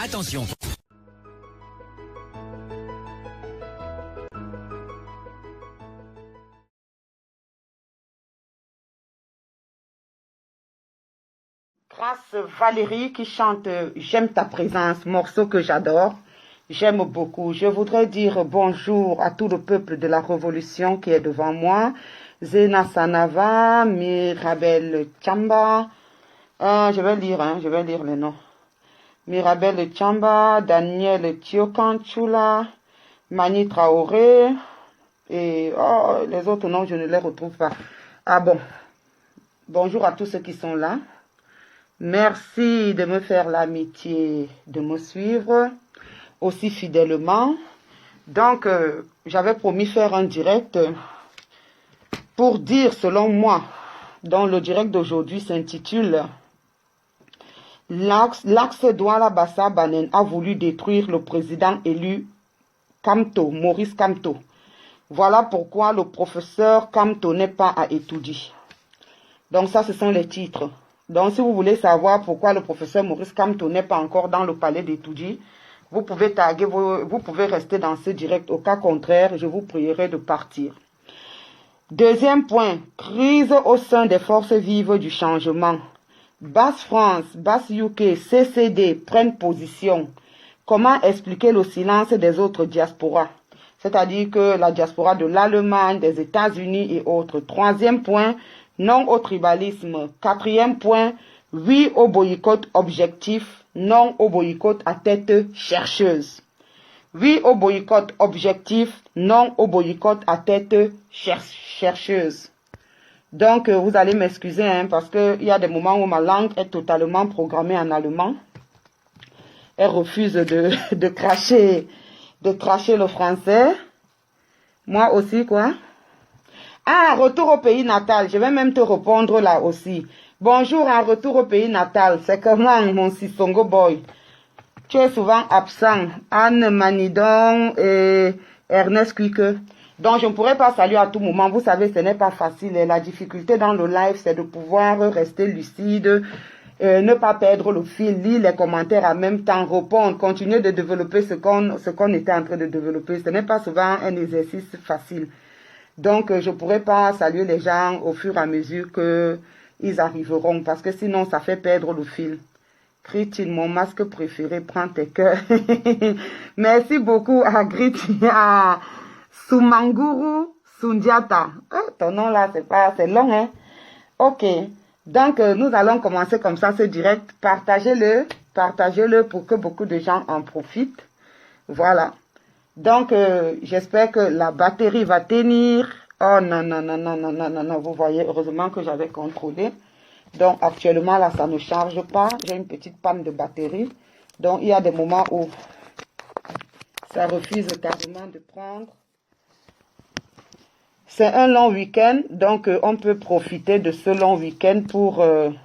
Attention. Grâce Valérie qui chante J'aime ta présence, morceau que j'adore. J'aime beaucoup. Je voudrais dire bonjour à tout le peuple de la Révolution qui est devant moi. Zena Sanava, Mirabel Chamba. Je vais lire les noms. Mirabel Chamba, Daniel Tiokanchula, Mani Traoré. Et les autres noms, je ne les retrouve pas. Ah bon. Bonjour à tous ceux qui sont là. Merci de me faire l'amitié de me suivre aussi fidèlement. Donc, j'avais promis faire un direct pour dire, selon moi, dont le direct d'aujourd'hui s'intitule « L'axe Douala-Bassa-Banen a voulu détruire le président élu Kamto, Maurice Kamto. Voilà pourquoi le professeur Kamto n'est pas à Etoudi. » Donc ça, ce sont les titres. Donc, si vous voulez savoir pourquoi le professeur Maurice Kamto n'est pas encore dans le palais d'Etoudi, vous pouvez taguer, vous pouvez rester dans ce direct. Au cas contraire, je vous prierai de partir. Deuxième point, crise au sein des forces vives du changement. Basse France, Basse UK, CCD prennent position. Comment expliquer le silence des autres diasporas? C'est-à-dire que la diaspora de l'Allemagne, des États-Unis et autres. Troisième point, non au tribalisme. Quatrième point, oui au boycott objectif, non au boycott à tête chercheuse. Oui au boycott objectif, non au boycott à tête chercheuse. Donc, vous allez m'excuser parce qu'il y a des moments où ma langue est totalement programmée en allemand. Elle refuse de cracher le français. Moi aussi, quoi. Ah, retour au pays natal. Je vais même te répondre là aussi. Bonjour, un retour au pays natal. C'est comment, mon Sissongo boy? Tu es souvent absent. Anne Manidon et Ernest Quique. Donc, je ne pourrais pas saluer à tout moment. Vous savez, ce n'est pas facile. Et la difficulté dans le live, c'est de pouvoir rester lucide, ne pas perdre le fil, lire les commentaires en même temps, répondre, continuer de développer ce qu'on était en train de développer. Ce n'est pas souvent un exercice facile. Donc, je ne pourrais pas saluer les gens au fur et à mesure qu'ils arriveront, parce que sinon, ça fait perdre le fil. Gritine, mon masque préféré, prends tes cœurs. Merci beaucoup à Gritine, à Soumanguru Sundiata. Ton nom là, c'est long, hein? Ok. Donc, nous allons commencer comme ça ce direct. Partagez-le pour que beaucoup de gens en profitent. Voilà. Donc, j'espère que la batterie va tenir. Oh non, non, non, non, non, non, non, non. Vous voyez, heureusement que j'avais contrôlé. Donc, actuellement, là, ça ne charge pas. J'ai une petite panne de batterie. Donc, il y a des moments où ça refuse carrément de prendre. C'est un long week-end. Donc, on peut profiter de ce long week-end pour... un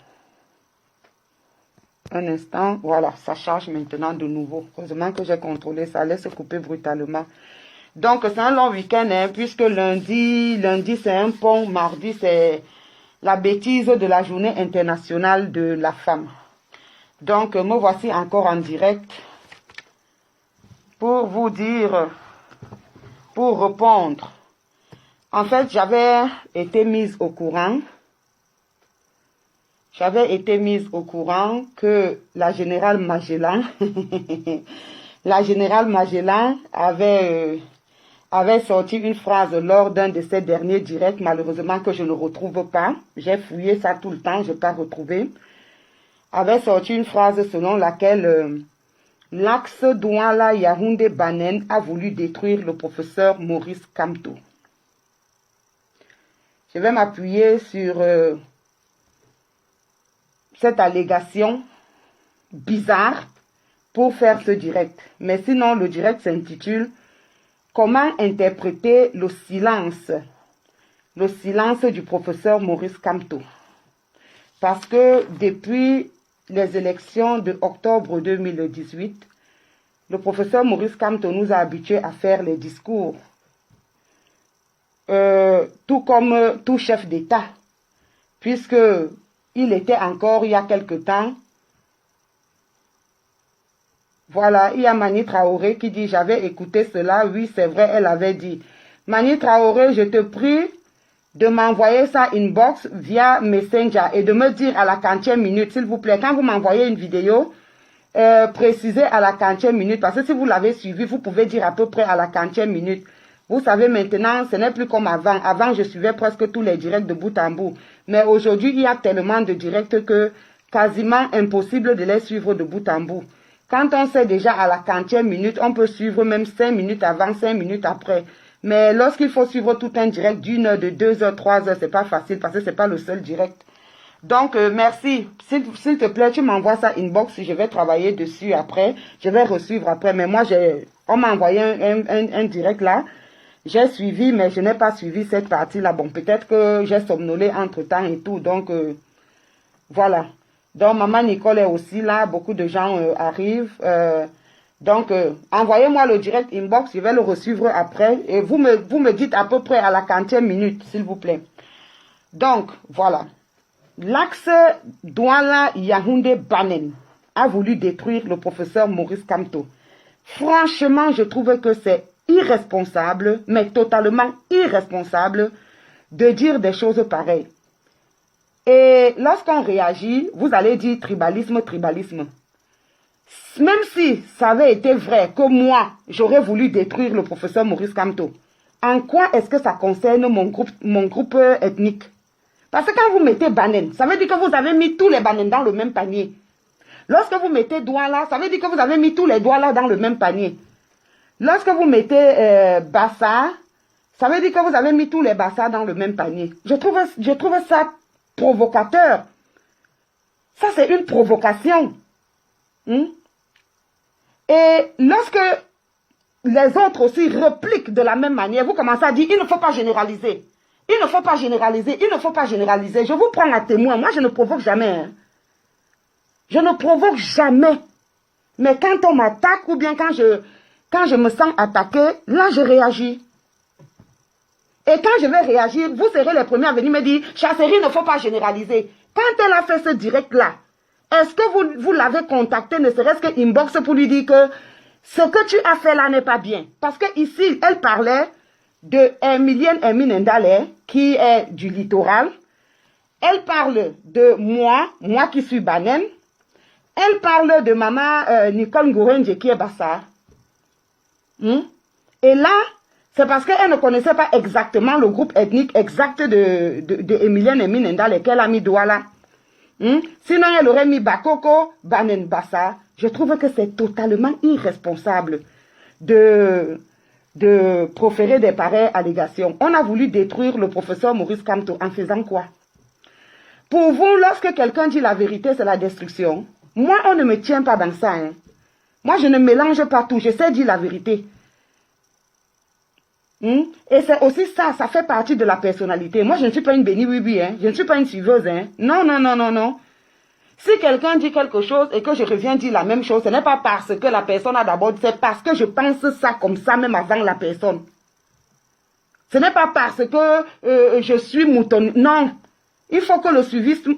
instant, voilà, ça charge maintenant de nouveau. Heureusement que j'ai contrôlé, ça allait se couper brutalement. Donc, c'est un long week-end, puisque lundi c'est un pont, mardi, c'est la bêtise de la journée internationale de la femme. Donc, me voici encore en direct pour vous dire, pour répondre. En fait, j'avais été mise au courant. Que la générale Magellan, avait sorti une phrase lors d'un de ses derniers directs, malheureusement que je ne retrouve pas. J'ai fouillé ça tout le temps, je n'ai pas retrouvé. Avait sorti une phrase selon laquelle l'axe Douala-Yaoundé-Banen a voulu détruire le professeur Maurice Kamto. Je vais m'appuyer sur... cette allégation bizarre pour faire ce direct. Mais sinon, le direct s'intitule « Comment interpréter le silence du professeur Maurice Kamto ?» Parce que depuis les élections de octobre 2018, le professeur Maurice Kamto nous a habitués à faire les discours, tout comme tout chef d'État, puisque il était encore, il y a quelque temps, Voilà, il y a Mani Traoré qui dit, j'avais écouté cela, oui, c'est vrai, elle avait dit. Mani Traoré, je te prie de m'envoyer ça inbox via Messenger et de me dire à la 40e minute, s'il vous plaît, quand vous m'envoyez une vidéo, précisez à la 40e minute, parce que si vous l'avez suivi, vous pouvez dire à peu près à la 40e minute. Vous savez, maintenant, ce n'est plus comme avant. Avant, je suivais presque tous les directs de bout en bout. Mais aujourd'hui, il y a tellement de directs que quasiment impossible de les suivre de bout en bout. Quand on sait déjà à la 40e minute, on peut suivre même 5 minutes avant, 5 minutes après. Mais lorsqu'il faut suivre tout un direct d'une heure, de 2 heures, 3 heures, c'est pas facile parce que c'est pas le seul direct. Donc, merci. S'il te plaît, tu m'envoies ça inbox. Je vais travailler dessus après. Je vais resuivre après. Mais moi, on m'a envoyé un direct là. J'ai suivi, mais je n'ai pas suivi cette partie-là. Bon, peut-être que j'ai somnolé entre-temps et tout. Donc, voilà. Donc, Maman Nicole est aussi là. Beaucoup de gens arrivent. Donc, envoyez-moi le direct inbox. Je vais le resuivre après. Et vous me dites à peu près à la 40e minute, s'il vous plaît. Donc, voilà. L'axe Douala-Yaoundé-Banen a voulu détruire le professeur Maurice Kamto. Franchement, je trouve que c'est irresponsable, mais totalement irresponsable, de dire des choses pareilles. Et lorsqu'on réagit, vous allez dire tribalisme, tribalisme. Même si ça avait été vrai que moi, j'aurais voulu détruire le professeur Maurice Kamto, en quoi est-ce que ça concerne mon groupe ethnique? Parce que quand vous mettez Banen, ça veut dire que vous avez mis tous les Banen dans le même panier. Lorsque vous mettez Douala, ça veut dire que vous avez mis tous les Douala dans le même panier. Lorsque vous mettez Bassa, ça veut dire que vous avez mis tous les Bassa dans le même panier. Je trouve ça provocateur. Ça, c'est une provocation. Et lorsque les autres aussi répliquent de la même manière, vous commencez à dire, il ne faut pas généraliser. Il ne faut pas généraliser, il ne faut pas généraliser. Je vous prends à témoin, moi je ne provoque jamais. Hein. Je ne provoque jamais. Mais quand on m'attaque ou bien quand je me sens attaqué, là je réagis. Et quand je vais réagir, vous serez les premiers à venir me dire, Chassérie, il ne faut pas généraliser. Quand elle a fait ce direct-là, est-ce que vous l'avez contacté, ne serait-ce que inbox pour lui dire que ce que tu as fait là n'est pas bien? Parce que ici, elle parlait de Emilienne Ndale, qui est du littoral. Elle parle de moi qui suis Banen. Elle parle de Maman Nicole Ngourenje, qui est Bassa. Et là, c'est parce qu'elle ne connaissait pas exactement le groupe ethnique exact de Emilienne Ndale qu'elle a mis Douala. Sinon, elle aurait mis Bakoko, Banen, Bassa. Je trouve que c'est totalement irresponsable de proférer des pareilles allégations. On a voulu détruire le professeur Maurice Kamto en faisant quoi? Pour vous, lorsque quelqu'un dit la vérité, c'est la destruction. Moi, on ne me tient pas dans ça. Hein. Moi, je ne mélange pas tout. Je sais dire la vérité. Et c'est aussi ça fait partie de la personnalité. Moi, je ne suis pas une béni oui, hein. Je ne suis pas une suiveuse. Hein. Non, non, non, non, non. Si quelqu'un dit quelque chose et que je reviens dire la même chose, ce n'est pas parce que la personne a d'abord dit, c'est parce que je pense ça comme ça même avant la personne. Ce n'est pas parce que je suis mouton. Non. Il faut que le suivisme...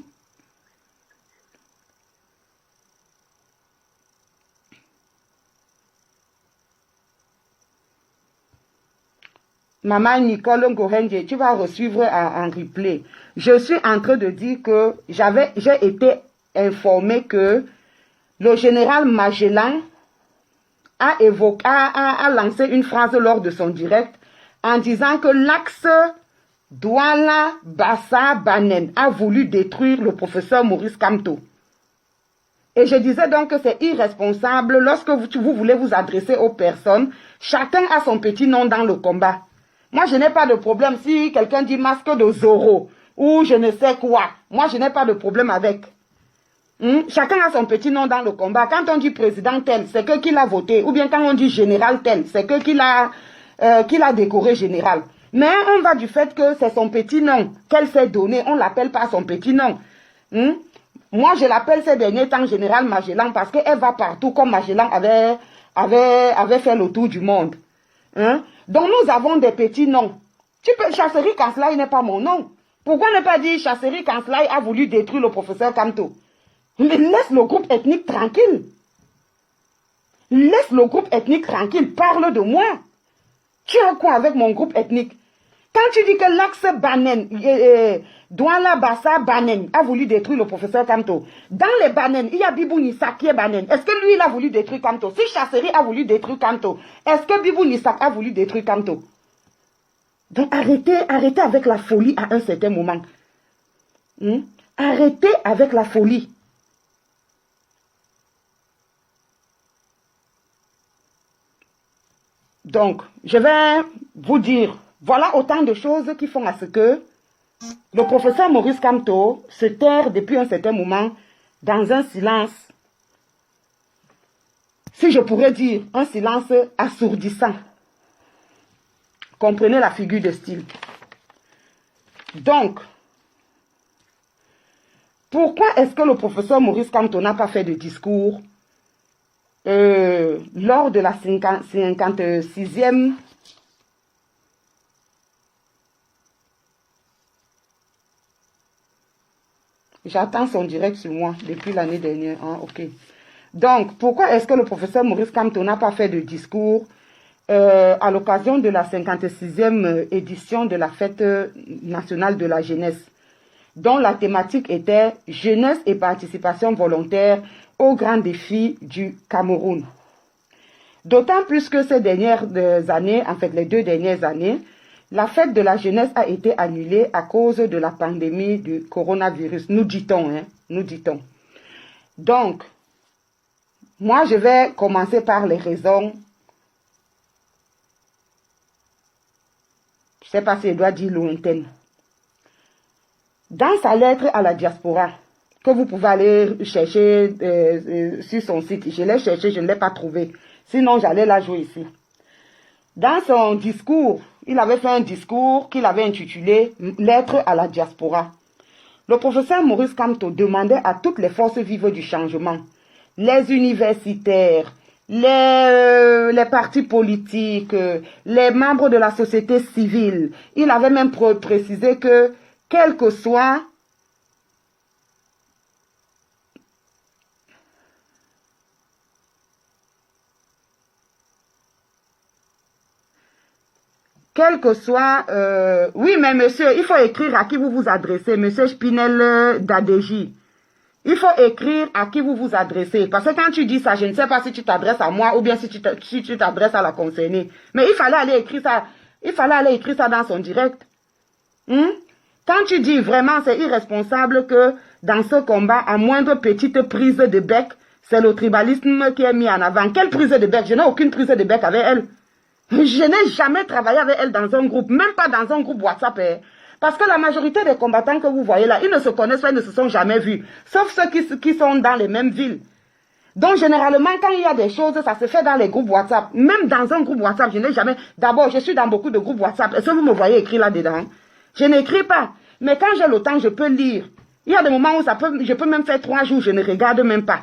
Maman Nicole Ngourenje, tu vas resuivre en replay. Je suis en train de dire que j'ai été informé que le général Magellan a lancé une phrase lors de son direct en disant que l'axe Douala Bassa Banen a voulu détruire le professeur Maurice Kamto. Et je disais donc que c'est irresponsable lorsque vous voulez vous adresser aux personnes. Chacun a son petit nom dans le combat. Moi, je n'ai pas de problème si quelqu'un dit masque de Zorro ou je ne sais quoi. Moi, je n'ai pas de problème avec. Chacun a son petit nom dans le combat. Quand on dit président tel, c'est que qu'il a voté. Ou bien quand on dit général tel, c'est que qu'il a décoré général. Mais on va du fait que c'est son petit nom qu'elle s'est donné. On ne l'appelle pas son petit nom. Moi, je l'appelle ces derniers temps général Magellan parce qu'elle va partout comme Magellan avait fait le tour du monde. Donc, nous avons des petits noms. Chassérie Kanslai n'est pas mon nom. Pourquoi ne pas dire Chassérie Kanslai a voulu détruire le professeur Kamto? Mais laisse le groupe ethnique tranquille. Laisse le groupe ethnique tranquille, parle de moi. Tu as quoi avec mon groupe ethnique? Quand tu dis que l'axe Banen, Douala Bassa Banen a voulu détruire le professeur Kamto, dans les Banen, il y a Bibou Nissa qui est Banen. Est-ce que lui, il a voulu détruire Kamto? Si Chasseri a voulu détruire Kamto, est-ce que Bibou Nissa a voulu détruire Kamto? Donc arrêtez avec la folie à un certain moment. Arrêtez avec la folie. Donc, je vais vous dire, voilà autant de choses qui font à ce que le professeur Maurice Kamto se terre depuis un certain moment dans un silence, si je pourrais dire, un silence assourdissant. Comprenez la figure de style. Donc, pourquoi est-ce que le professeur Maurice Kamto n'a pas fait de discours lors de la 56e J'attends son direct sur moi depuis l'année dernière. Hein, ok. Donc, pourquoi est-ce que le professeur Maurice Kamto n'a pas fait de discours à l'occasion de la 56e édition de la fête nationale de la jeunesse, dont la thématique était jeunesse et participation volontaire aux grands défis du Cameroun. D'autant plus que ces dernières années, en fait les 2 dernières années, la fête de la jeunesse a été annulée à cause de la pandémie du coronavirus, nous dit-on, hein, nous dit-on. Donc, moi je vais commencer par les raisons. Je ne sais pas si je dois dire lointaine. Dans sa lettre à la diaspora, que vous pouvez aller chercher sur son site, je l'ai cherché, je ne l'ai pas trouvé. Sinon, j'allais la jouer ici. Dans son discours, il avait fait un discours qu'il avait intitulé « Lettre à la diaspora ». Le professeur Maurice Kamto demandait à toutes les forces vives du changement, les universitaires, les partis politiques, les membres de la société civile. Il avait même précisé que, quel que soit oui, mais monsieur, il faut écrire à qui vous vous adressez, monsieur Spinel d'Adéji. Il faut écrire à qui vous vous adressez. Parce que quand tu dis ça, je ne sais pas si tu t'adresses à moi ou bien si tu t'adresses à la concernée. Mais il fallait aller écrire ça. Il fallait aller écrire ça dans son direct. Quand tu dis vraiment c'est irresponsable que dans ce combat, à moindre petite prise de bec, c'est le tribalisme qui est mis en avant. Quelle prise de bec? Je n'ai aucune prise de bec avec elle. Je n'ai jamais travaillé avec elle dans un groupe, même pas dans un groupe WhatsApp. Parce que la majorité des combattants que vous voyez là, ils ne se connaissent pas, ils ne se sont jamais vus. Sauf ceux qui sont dans les mêmes villes. Donc généralement, quand il y a des choses, ça se fait dans les groupes WhatsApp. Même dans un groupe WhatsApp, je n'ai jamais... D'abord, je suis dans beaucoup de groupes WhatsApp. Est-ce que vous me voyez écrire là-dedans? Je n'écris pas. Mais quand j'ai le temps, je peux lire. Il y a des moments où je peux même faire 3 jours, je ne regarde même pas.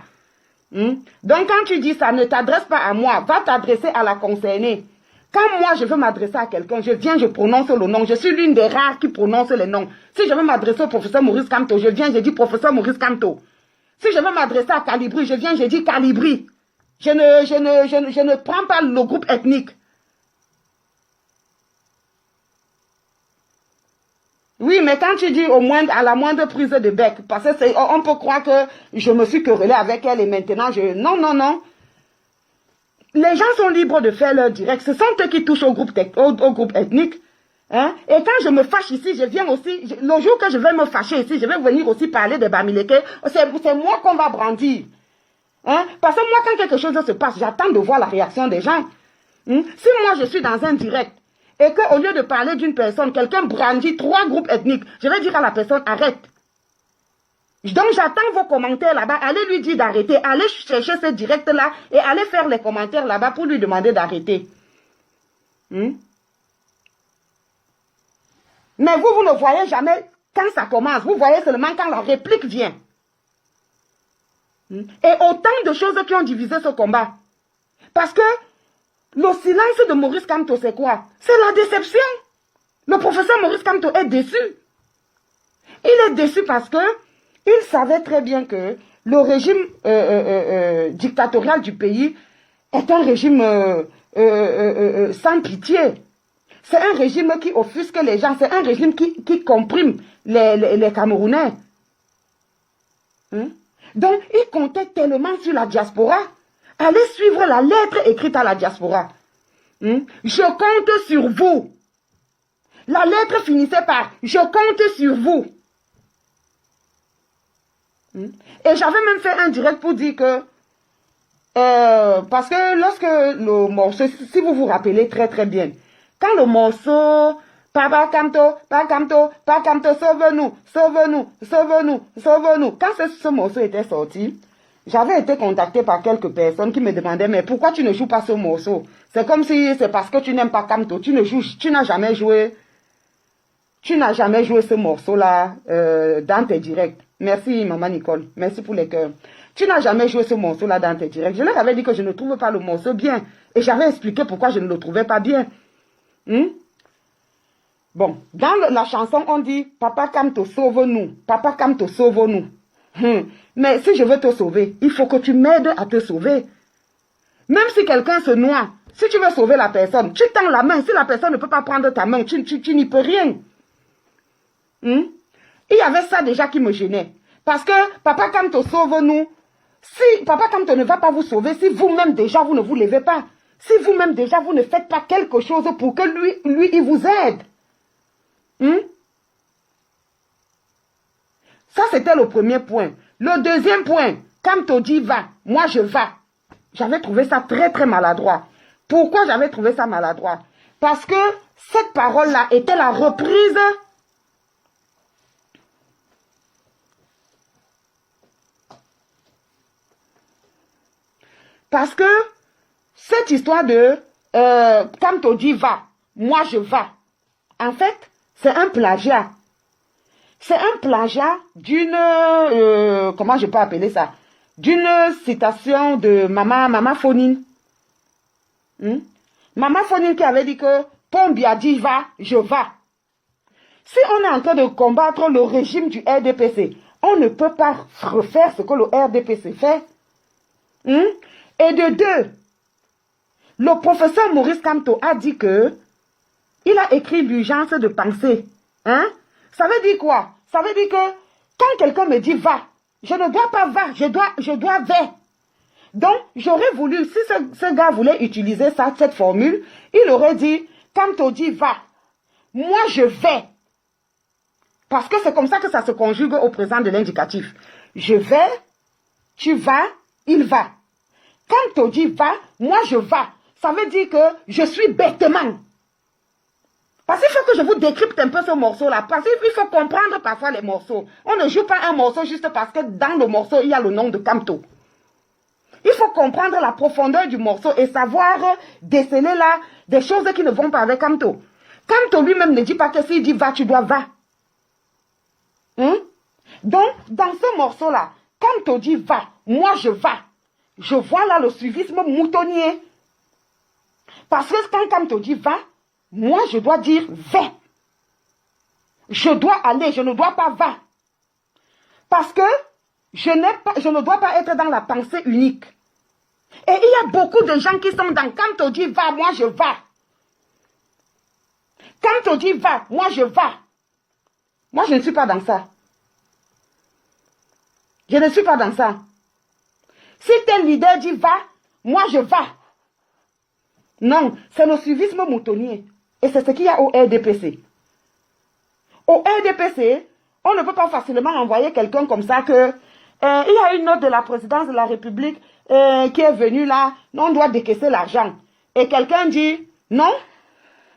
Donc quand tu dis ça, ne t'adresse pas à moi, va t'adresser à la concernée. Quand moi, je veux m'adresser à quelqu'un, je viens, je prononce le nom. Je suis l'une des rares qui prononce les noms. Si je veux m'adresser au professeur Maurice Kamto, je viens, je dis professeur Maurice Kamto. Si je veux m'adresser à Calibri, je viens, je dis Calibri. Je ne prends pas le groupe ethnique. Oui, mais quand tu dis à la moindre prise de bec, parce que on peut croire que je me suis querellé avec elle et maintenant Non, non, non. Les gens sont libres de faire leur direct. Ce sont eux qui touchent au groupe ethnique. Hein? Et quand je me fâche ici, je viens aussi... Le jour que je vais me fâcher ici, je vais venir aussi parler des Bamileke. C'est moi qu'on va brandir. Hein? Parce que moi, quand quelque chose se passe, j'attends de voir la réaction des gens. Si moi, je suis dans un direct et qu'au lieu de parler d'une personne, quelqu'un brandit 3 groupes ethniques, je vais dire à la personne, arrête. Donc, j'attends vos commentaires là-bas. Allez lui dire d'arrêter. Allez chercher ce direct-là et allez faire les commentaires là-bas pour lui demander d'arrêter. Mais vous ne voyez jamais quand ça commence. Vous voyez seulement quand la réplique vient. Et autant de choses qui ont divisé ce combat. Parce que le silence de Maurice Kamto, c'est quoi? C'est la déception. Le professeur Maurice Kamto est déçu. Il est déçu parce que il savait très bien que le régime dictatorial du pays est un régime sans pitié. C'est un régime qui offusque les gens. C'est un régime qui comprime les Camerounais. Hein? Donc, il comptait tellement sur la diaspora. Allez suivre la lettre écrite à la diaspora. Hein? Je compte sur vous. La lettre finissait par « Je compte sur vous ». Et j'avais même fait un direct pour dire que, parce que lorsque le morceau, si vous vous rappelez très très bien, quand le morceau « Papa Kamto, sauve-nous, sauve-nous, sauve-nous, sauve-nous », quand ce morceau était sorti, j'avais été contacté par quelques personnes qui me demandaient « Mais pourquoi tu ne joues pas ce morceau ?» C'est comme si c'est parce que tu n'aimes pas Kamto, tu n'as jamais joué. Tu n'as jamais joué ce morceau-là dans tes directs. Merci, Maman Nicole. Merci pour les cœurs. Tu n'as jamais joué ce morceau-là dans tes directs. Je leur avais dit que je ne trouve pas le morceau bien. Et j'avais expliqué pourquoi je ne le trouvais pas bien. Bon, dans la chanson, on dit « Papa Kamto, sauve-nous. Papa Kamto, sauve-nous. » Mais si je veux te sauver, il faut que tu m'aides à te sauver. Même si quelqu'un se noie, si tu veux sauver la personne, tu tends la main. Si la personne ne peut pas prendre ta main, tu n'y peux rien. Il y avait ça déjà qui me gênait. Parce que Papa Kamto sauve-nous. Si Papa Kamto ne va pas vous sauver, si vous-même déjà vous ne vous levez pas, si vous-même déjà vous ne faites pas quelque chose pour que lui il vous aide. Ça c'était le premier point. Le deuxième point, Kamto dit va, moi je va. J'avais trouvé ça très très maladroit. Pourquoi j'avais trouvé ça maladroit? Parce que cette parole-là était la reprise parce que cette histoire de Kamto dit va, moi je va. En fait, c'est un plagiat. C'est un plagiat d'une, comment je peux appeler ça? D'une citation de Maman Fonine. Maman Fonine qui avait dit que Pombi a dit va, je va. Si on est en train de combattre le régime du RDPC, on ne peut pas refaire ce que le RDPC fait. Et de deux, le professeur Maurice Kamto a dit que il a écrit l'urgence de penser. Ça veut dire quoi? Ça veut dire que quand quelqu'un me dit va, je ne dois pas va, je dois vers. Donc, j'aurais voulu, si ce gars voulait utiliser ça, cette formule, il aurait dit, Kamto dit va, moi je vais. Parce que c'est comme ça que ça se conjugue au présent de l'indicatif. Je vais, tu vas, il va. Kamto dit va, moi je va. Ça veut dire que je suis bêtement. Parce qu'il faut que je vous décrypte un peu ce morceau-là. Parce qu'il faut comprendre parfois les morceaux. On ne joue pas un morceau juste parce que dans le morceau, il y a le nom de Kamto. Il faut comprendre la profondeur du morceau et savoir déceler là des choses qui ne vont pas avec Kamto. Kamto lui-même ne dit pas que s'il dit va, tu dois va. Donc, dans ce morceau-là, Kamto dit va, moi je va. Je vois là le suivisme moutonnier. Parce que quand Kamto dit va, moi je dois dire vais. Je dois aller, je ne dois pas va. Parce que je ne dois pas être dans la pensée unique. Et il y a beaucoup de gens qui sont dans Kamto dit va, moi je va. Kamto dit va, moi je va. Moi je ne suis pas dans ça. Je ne suis pas dans ça. Si tel leader dit va, moi je va. Non, c'est le suivisme moutonnier. Et c'est ce qu'il y a au RDPC. Au RDPC, on ne peut pas facilement envoyer quelqu'un comme ça que il y a une note de la présidence de la République qui est venue là, on doit décaisser l'argent. Et quelqu'un dit non,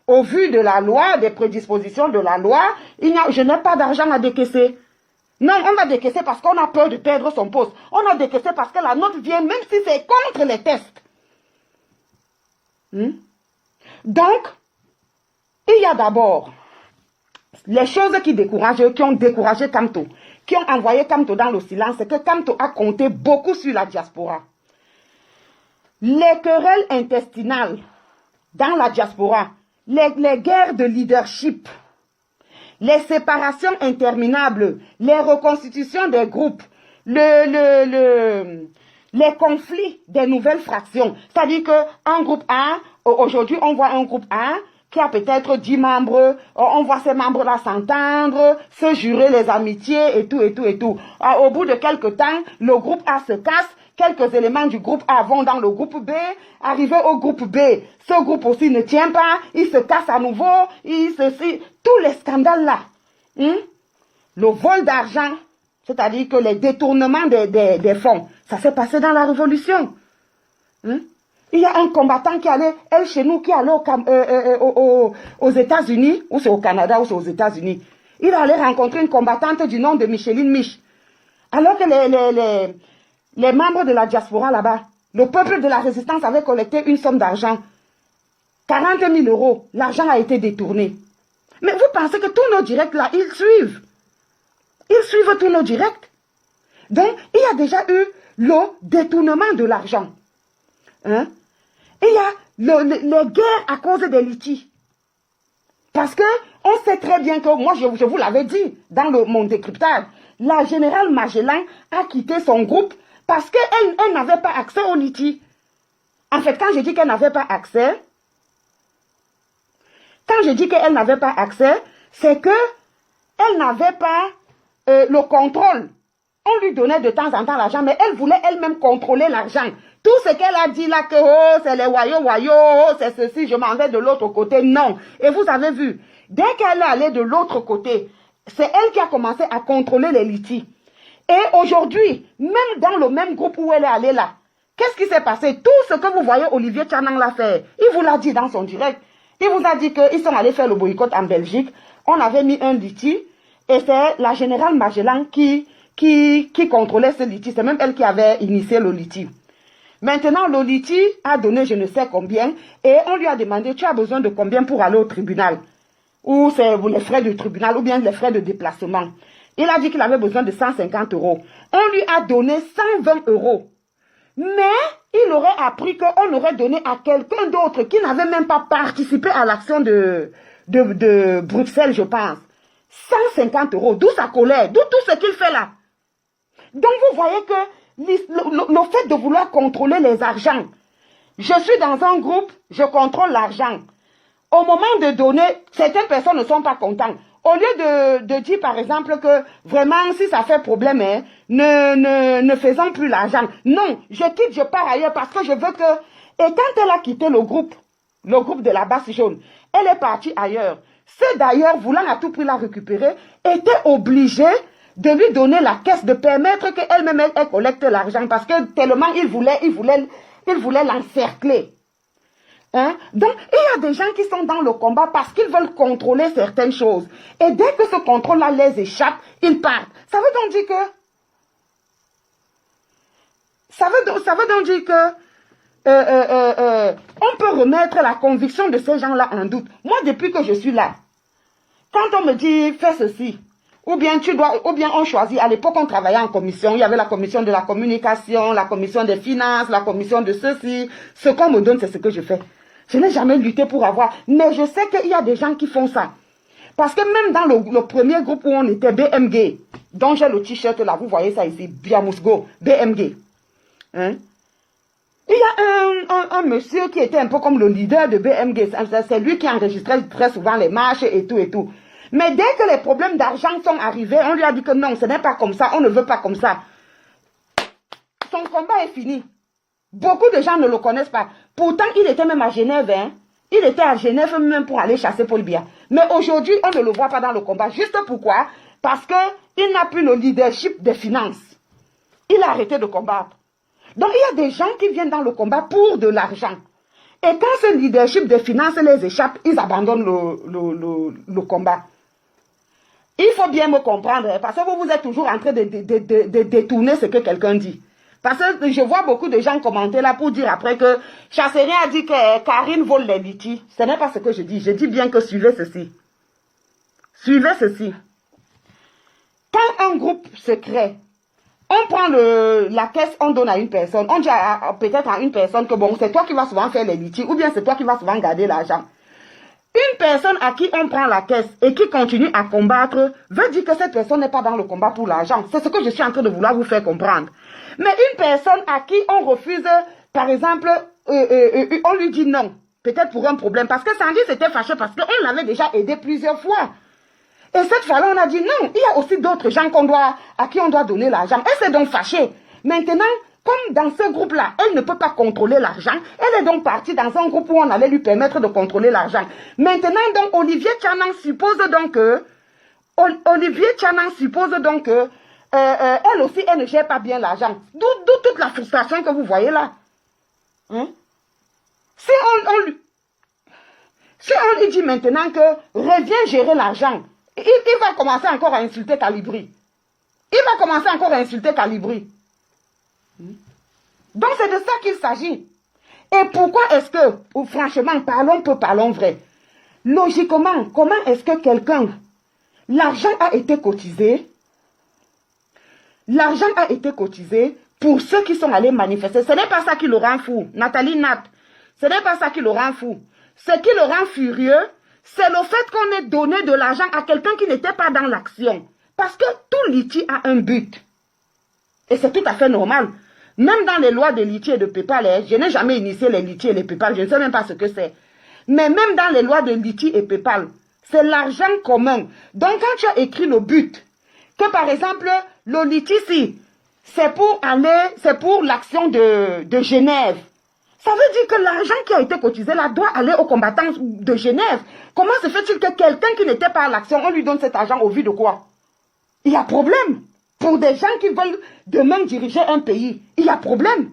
au vu de la loi, des prédispositions de la loi, je n'ai pas d'argent à décaisser. Non, on va décaisser parce qu'on a peur de perdre son poste. On a décaissé parce que la note vient même si c'est contre les tests. Donc, il y a d'abord les choses qui ont découragé Kamto, qui ont envoyé Kamto dans le silence, c'est que Kamto a compté beaucoup sur la diaspora. Les querelles intestinales dans la diaspora, les guerres de leadership, les séparations interminables, les reconstitutions des groupes, le les conflits des nouvelles fractions. C'est-à-dire qu'un groupe A, aujourd'hui, on voit un groupe A qui a peut-être 10 membres, on voit ces membres-là s'entendre, se jurer les amitiés et tout, et tout, et tout. Au bout de quelques temps, le groupe A se casse, quelques éléments du groupe A vont dans le groupe B, arrivé au groupe B, ce groupe aussi ne tient pas, il se casse à nouveau, tous les scandales là. Le vol d'argent, c'est-à-dire que les détournements des fonds, ça s'est passé dans la Révolution. Il y a un combattant qui allait, elle chez nous, qui allait aux États-Unis, ou c'est au Canada, ou c'est aux États-Unis. Il allait rencontrer une combattante du nom de Micheline Mich. Alors que les membres de la diaspora là-bas, le peuple de la résistance avait collecté une somme d'argent. 40 000 €. L'argent a été détourné. Mais vous pensez que tous nos directs là, ils suivent. Ils suivent tous nos directs. Donc, il y a déjà eu le détournement de l'argent. Et il y a les guerres à cause des litiges. Parce que on sait très bien que, moi je vous l'avais dit dans mon décryptage, la générale Magellan a quitté son groupe parce qu'elle n'avait pas accès aux litiges. En fait, quand je dis qu'elle n'avait pas accès, c'est que elle n'avait pas le contrôle. On lui donnait de temps en temps l'argent, mais elle voulait elle-même contrôler l'argent. Tout ce qu'elle a dit là, que oh, c'est les wayo, c'est ceci, je m'en vais de l'autre côté, non. Et vous avez vu, dès qu'elle est allée de l'autre côté, c'est elle qui a commencé à contrôler les litiges. Et aujourd'hui, même dans le même groupe où elle est allée là, qu'est-ce qui s'est passé? Tout ce que vous voyez Olivier Tchanang l'a fait. Il vous l'a dit dans son direct. Il vous a dit qu'ils sont allés faire le boycott en Belgique. On avait mis un litige et c'est la générale Magellan qui contrôlait ce litige. C'est même elle qui avait initié le litige. Maintenant, le litige a donné je ne sais combien et on lui a demandé, tu as besoin de combien pour aller au tribunal? Ou c'est les frais de tribunal ou bien les frais de déplacement. Il a dit qu'il avait besoin de 150 €. On lui a donné 120 €. Mais il aurait appris qu'on aurait donné à quelqu'un d'autre qui n'avait même pas participé à l'action de Bruxelles, je pense. 150 €, d'où sa colère, d'où tout ce qu'il fait là. Donc vous voyez que le fait de vouloir contrôler les argents, je suis dans un groupe, je contrôle l'argent. Au moment de donner, certaines personnes ne sont pas contentes. Au lieu de dire par exemple que vraiment si ça fait problème, ne faisons plus l'argent. Non, je quitte, je pars ailleurs parce que je veux que... Et quand elle a quitté le groupe de la Basse Jaune, elle est partie ailleurs. Ceux d'ailleurs voulant à tout prix la récupérer étaient obligés de lui donner la caisse, de permettre qu'elle-même elle collecte l'argent parce que tellement il voulait l'encercler. Donc, il y a des gens qui sont dans le combat parce qu'ils veulent contrôler certaines choses. Et dès que ce contrôle-là les échappe, ils partent. Ça veut donc dire que on peut remettre la conviction de ces gens-là en doute. Moi, depuis que je suis là, quand on me dit fais ceci, ou bien on choisit, à l'époque on travaillait en commission, il y avait la commission de la communication, la commission des finances, la commission de ceci, ce qu'on me donne c'est ce que je fais. Je n'ai jamais lutté pour avoir, mais je sais qu'il y a des gens qui font ça. Parce que même dans le premier groupe où on était, BMG, dont j'ai le t-shirt là, vous voyez ça ici, Biamousgo, BMG. Il y a un monsieur qui était un peu comme le leader de BMG, c'est lui qui enregistrait très souvent les marches et tout et tout. Mais dès que les problèmes d'argent sont arrivés, on lui a dit que non, ce n'est pas comme ça, on ne veut pas comme ça. Son combat est fini. Beaucoup de gens ne le connaissent pas. Pourtant, il était même à Genève. Il était à Genève même pour aller chasser Paul Biya. Mais aujourd'hui, on ne le voit pas dans le combat. Juste pourquoi? Parce qu'il n'a plus le leadership des finances. Il a arrêté de combattre. Donc, il y a des gens qui viennent dans le combat pour de l'argent. Et quand ce leadership des finances les échappe, ils abandonnent le combat. Il faut bien me comprendre, parce que vous êtes toujours en train de détourner ce que quelqu'un dit. Parce que je vois beaucoup de gens commenter là pour dire après que Chasserien a dit que Karine vole les litiges. Ce n'est pas ce que je dis. Je dis bien que suivez ceci. Suivez ceci. Quand un groupe se crée, on prend la caisse, on donne à une personne. On dit peut-être à une personne que bon, c'est toi qui vas souvent faire les litiges ou bien c'est toi qui vas souvent garder l'argent. Une personne à qui on prend la caisse et qui continue à combattre veut dire que cette personne n'est pas dans le combat pour l'argent. C'est ce que je suis en train de vouloir vous faire comprendre. Mais une personne à qui on refuse, par exemple, on lui dit non, peut-être pour un problème, parce que Sandy s'était fâché parce qu'on l'avait déjà aidé plusieurs fois. Et cette fois-là, on a dit non, il y a aussi d'autres gens à qui on doit donner l'argent. Elle s'est donc fâchée. Maintenant, comme dans ce groupe-là, elle ne peut pas contrôler l'argent, elle est donc partie dans un groupe où on allait lui permettre de contrôler l'argent. Maintenant, donc, Olivier Tchanan suppose donc que, elle aussi, elle ne gère pas bien l'argent. D'où toute la frustration que vous voyez là. Hein? Si on lui dit maintenant que reviens gérer l'argent, il va commencer encore à insulter Calibri. Donc c'est de ça qu'il s'agit. Et pourquoi est-ce que, franchement, parlons vrai. Logiquement, comment est-ce que quelqu'un, l'argent a été cotisé pour ceux qui sont allés manifester. Ce n'est pas ça qui le rend fou. Nathalie Nat, ce n'est pas ça qui le rend fou. Ce qui le rend furieux, c'est le fait qu'on ait donné de l'argent à quelqu'un qui n'était pas dans l'action. Parce que tout Litchi a un but. Et c'est tout à fait normal. Même dans les lois de Litchi et de PayPal, je n'ai jamais initié les Litchi et les PayPal, je ne sais même pas ce que c'est. Mais même dans les lois de Litchi et PayPal, c'est l'argent commun. Donc quand tu as écrit le but, que par exemple, le Litchi, c'est pour l'action de Genève. Ça veut dire que l'argent qui a été cotisé là doit aller aux combattants de Genève. Comment se fait-il que quelqu'un qui n'était pas à l'action, on lui donne cet argent au vu de quoi? Il y a problème. Pour des gens qui veulent demain diriger un pays, il y a problème.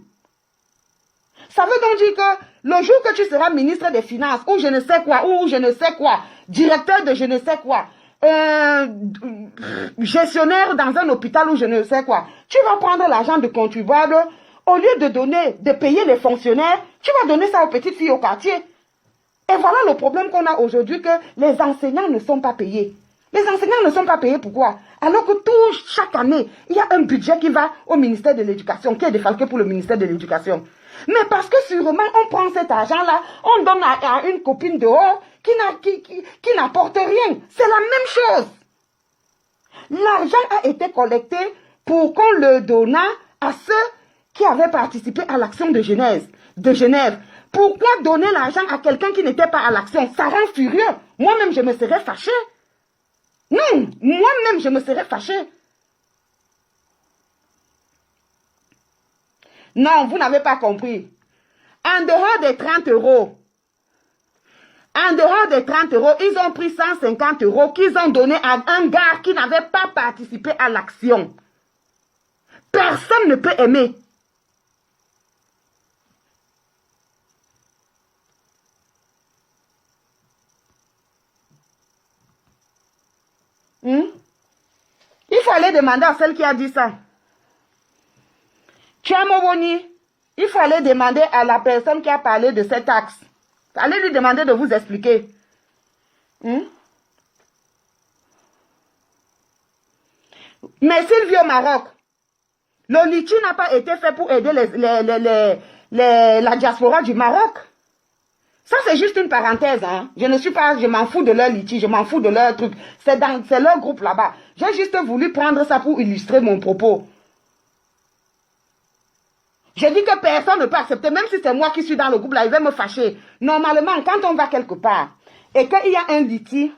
Ça veut donc dire que le jour que tu seras ministre des Finances, ou je ne sais quoi, directeur de je ne sais quoi, gestionnaire dans un hôpital ou je ne sais quoi, tu vas prendre l'argent de contribuable, au lieu de payer les fonctionnaires, tu vas donner ça aux petites filles au quartier. Et voilà le problème qu'on a aujourd'hui, que les enseignants ne sont pas payés. Les enseignants ne sont pas payés, pourquoi? Alors que chaque année, il y a un budget qui va au ministère de l'Éducation, qui est défalqué pour le ministère de l'Éducation. Mais parce que sûrement, on prend cet argent-là, on donne à une copine dehors qui n'apporte rien. C'est la même chose. L'argent a été collecté pour qu'on le donnât à ceux qui avaient participé à l'action de Genève. Pourquoi donner l'argent à quelqu'un qui n'était pas à l'action? Ça rend furieux. Moi-même, je me serais fâchée. Non, moi-même, je me serais fâchée. Non, vous n'avez pas compris. En dehors des 30 euros, ils ont pris 150 euros qu'ils ont donné à un gars qui n'avait pas participé à l'action. Personne ne peut aimer. Il faut aller demander à celle qui a dit ça. Tchamoboni, il faut aller demander à la personne qui a parlé de cet axe. Allez lui demander de vous expliquer. Mais Sylvie au Maroc, le Litchi n'a pas été fait pour aider la diaspora du Maroc. Ça, c'est juste une parenthèse. Hein. Je m'en fous de leur Litchi, je m'en fous de leur truc. C'est leur groupe là-bas. J'ai juste voulu prendre ça pour illustrer mon propos. Je dis que personne ne peut accepter, même si c'est moi qui suis dans le groupe là, il va me fâcher. Normalement, quand on va quelque part et qu'il y a un Litchi,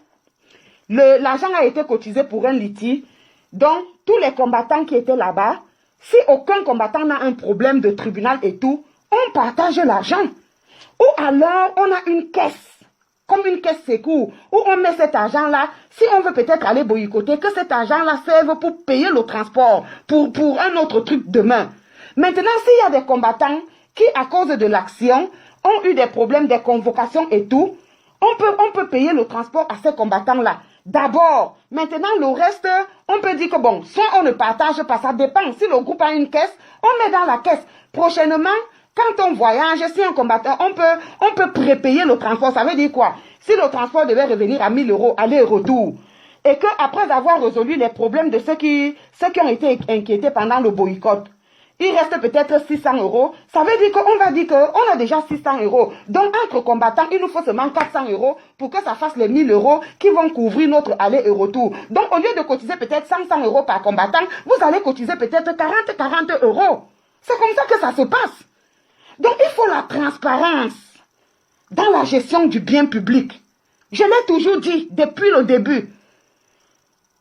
l'argent a été cotisé pour un Litchi, donc tous les combattants qui étaient là-bas, si aucun combattant n'a un problème de tribunal et tout, on partage l'argent. Ou alors, on a une caisse, comme une caisse secours, où on met cet argent-là, si on veut peut-être aller boycotter, que cet argent-là serve pour payer le transport, pour un autre truc demain. Maintenant, s'il y a des combattants qui, à cause de l'action, ont eu des problèmes, des convocations et tout, on peut payer le transport à ces combattants-là. D'abord, maintenant, le reste, on peut dire que bon, soit on ne partage pas, ça dépend. Si le groupe a une caisse, on met dans la caisse. Prochainement, quand on voyage, si un combattant, on peut prépayer le transport. Ça veut dire quoi? Si le transport devait revenir à 1000 euros, aller et retour, et qu'après avoir résolu les problèmes de ceux qui ont été inquiétés pendant le boycott, il reste peut-être 600 euros. Ça veut dire qu'on va dire qu'on a déjà 600 euros. Donc, entre combattants, il nous faut seulement 400 euros pour que ça fasse les 1000 euros qui vont couvrir notre aller et retour. Donc, au lieu de cotiser peut-être 500 euros par combattant, vous allez cotiser peut-être 40 euros. C'est comme ça que ça se passe. Donc, il faut la transparence dans la gestion du bien public. Je l'ai toujours dit depuis le début.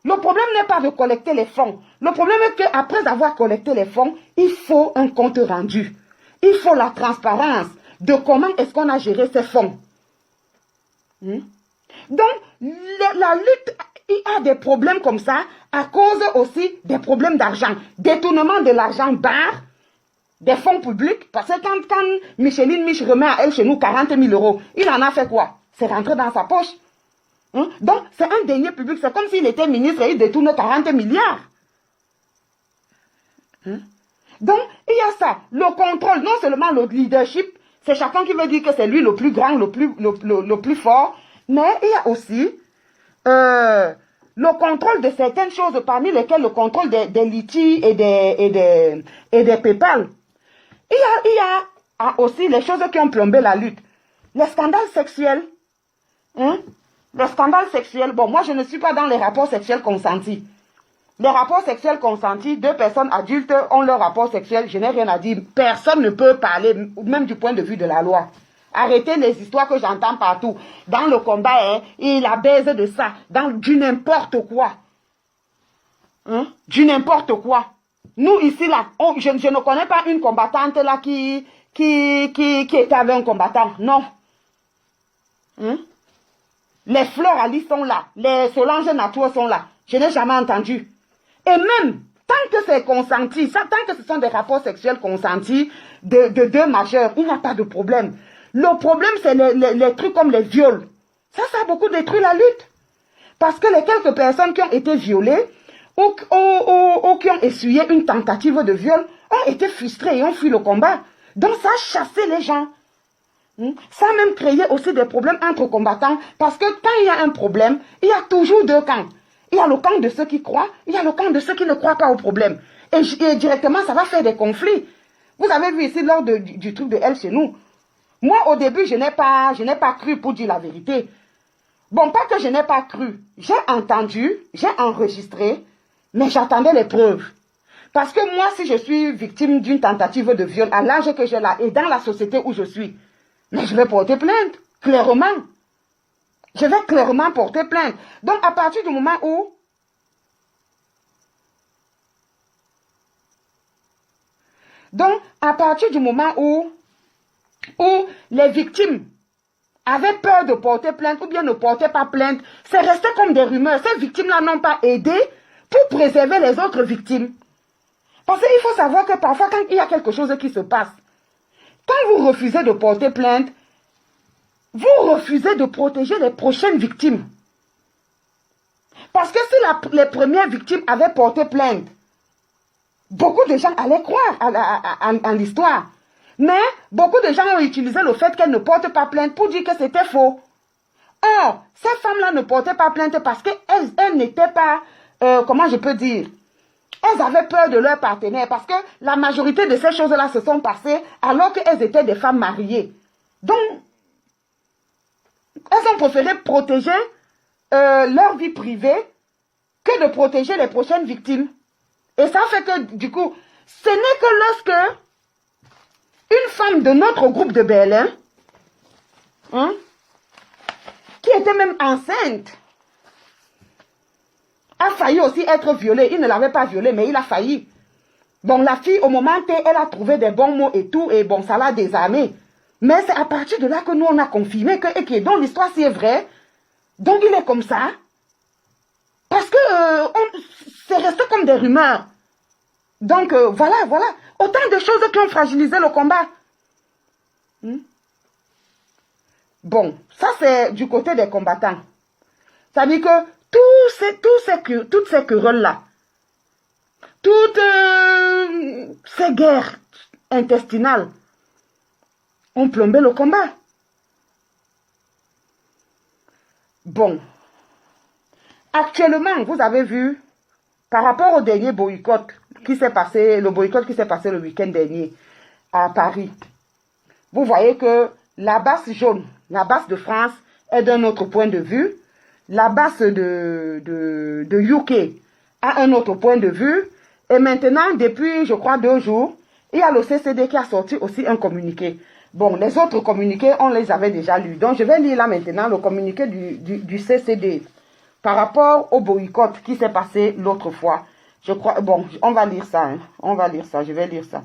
Le problème n'est pas de collecter les fonds. Le problème est qu'après avoir collecté les fonds, il faut un compte rendu. Il faut la transparence de comment est-ce qu'on a géré ces fonds. Donc, la lutte, il y a des problèmes comme ça à cause aussi des problèmes d'argent. Détournement de l'argent barre des fonds publics. Parce que quand Micheline Mich remet à elle chez nous 40 000 euros, il en a fait quoi? C'est rentré dans sa poche. Donc, c'est un denier public. C'est comme s'il était ministre et il détourne 40 milliards. Donc, il y a ça. Le contrôle, non seulement le leadership, c'est chacun qui veut dire que c'est lui le plus grand, le plus fort, mais il y a aussi le contrôle de certaines choses, parmi lesquelles le contrôle des Litchi et des PayPal. Il y a aussi les choses qui ont plombé la lutte. Les scandales sexuels. Les scandales sexuels, bon, moi je ne suis pas dans les rapports sexuels consentis. Les rapports sexuels consentis, 2 personnes adultes ont leur rapport sexuel, je n'ai rien à dire. Personne ne peut parler, même du point de vue de la loi. Arrêtez les histoires que j'entends partout. Dans le combat, il la baise de ça, du n'importe quoi. Du n'importe quoi. Nous ici, là, je ne connais pas une combattante là qui était avec un combattant. Non. Les Fleur Ali sont là. Les Solange Nature sont là. Je n'ai jamais entendu. Et même, tant que c'est consenti, tant que ce sont des rapports sexuels consentis de 2 majeurs, il n'y a pas de problème. Le problème, c'est les trucs comme les viols. Ça a beaucoup détruit la lutte. Parce que les quelques personnes qui ont été violées ou qui ont essuyé une tentative de viol ont été frustrées et ont fui le combat. Donc ça a chassé les gens. Ça a même créé aussi des problèmes entre combattants, parce que quand il y a un problème, il y a toujours 2 camps. Il y a le camp de ceux qui croient, il y a le camp de ceux qui ne croient pas au problème. Et directement, ça va faire des conflits. Vous avez vu ici lors du truc de elle chez nous. Moi, au début, je n'ai pas cru, pour dire la vérité. Bon, pas que je n'ai pas cru. J'ai entendu, j'ai enregistré, mais j'attendais les preuves. Parce que moi, si je suis victime d'une tentative de viol, à l'âge que j'ai là, et dans la société où je suis, mais je vais porter plainte, clairement. Je vais clairement porter plainte. Donc, à partir du moment où les victimes avaient peur de porter plainte ou bien ne portaient pas plainte, c'est resté comme des rumeurs. Ces victimes-là n'ont pas aidé pour préserver les autres victimes. Parce qu'il faut savoir que parfois, quand il y a quelque chose qui se passe, quand vous refusez de porter plainte, vous refusez de protéger les prochaines victimes. Parce que si les premières victimes avaient porté plainte, beaucoup de gens allaient croire en l'histoire. Mais beaucoup de gens ont utilisé le fait qu'elles ne portent pas plainte pour dire que c'était faux. Or, ces femmes-là ne portaient pas plainte parce qu'elles n'étaient pas, comment je peux dire, elles avaient peur de leur partenaire, parce que la majorité de ces choses-là se sont passées alors qu'elles étaient des femmes mariées. Donc, elles ont préféré protéger leur vie privée que de protéger les prochaines victimes. Et ça fait que, du coup, ce n'est que lorsque une femme de notre groupe de Berlin, qui était même enceinte, a failli aussi être violée. Il ne l'avait pas violée, mais il a failli. Bon, la fille, au moment T, elle a trouvé des bons mots et tout, et bon, ça l'a désarmée. Mais c'est à partir de là que nous, on a confirmé que, donc l'histoire, si est vraie, donc il est comme ça. Parce que c'est resté comme des rumeurs. Donc, voilà. Autant de choses qui ont fragilisé le combat. Bon, ça c'est du côté des combattants. Ça veut dire que toutes ces querelles-là, toutes ces guerres intestinales ont plombé le combat. Bon, actuellement, vous avez vu, par rapport au dernier boycott qui s'est passé, le boycott qui s'est passé le week-end dernier à Paris, vous voyez que la base jaune, la base de France est d'un autre point de vue, la base de UK a un autre point de vue, et maintenant, depuis, je crois, 2 jours, Il y a le CCD qui a sorti aussi un communiqué. Bon, les autres communiqués, on les avait déjà lus. Donc, je vais lire là maintenant le communiqué du CCD par rapport au boycott qui s'est passé l'autre fois. Je crois, bon, on va lire ça. Hein. On va lire ça, je vais lire ça.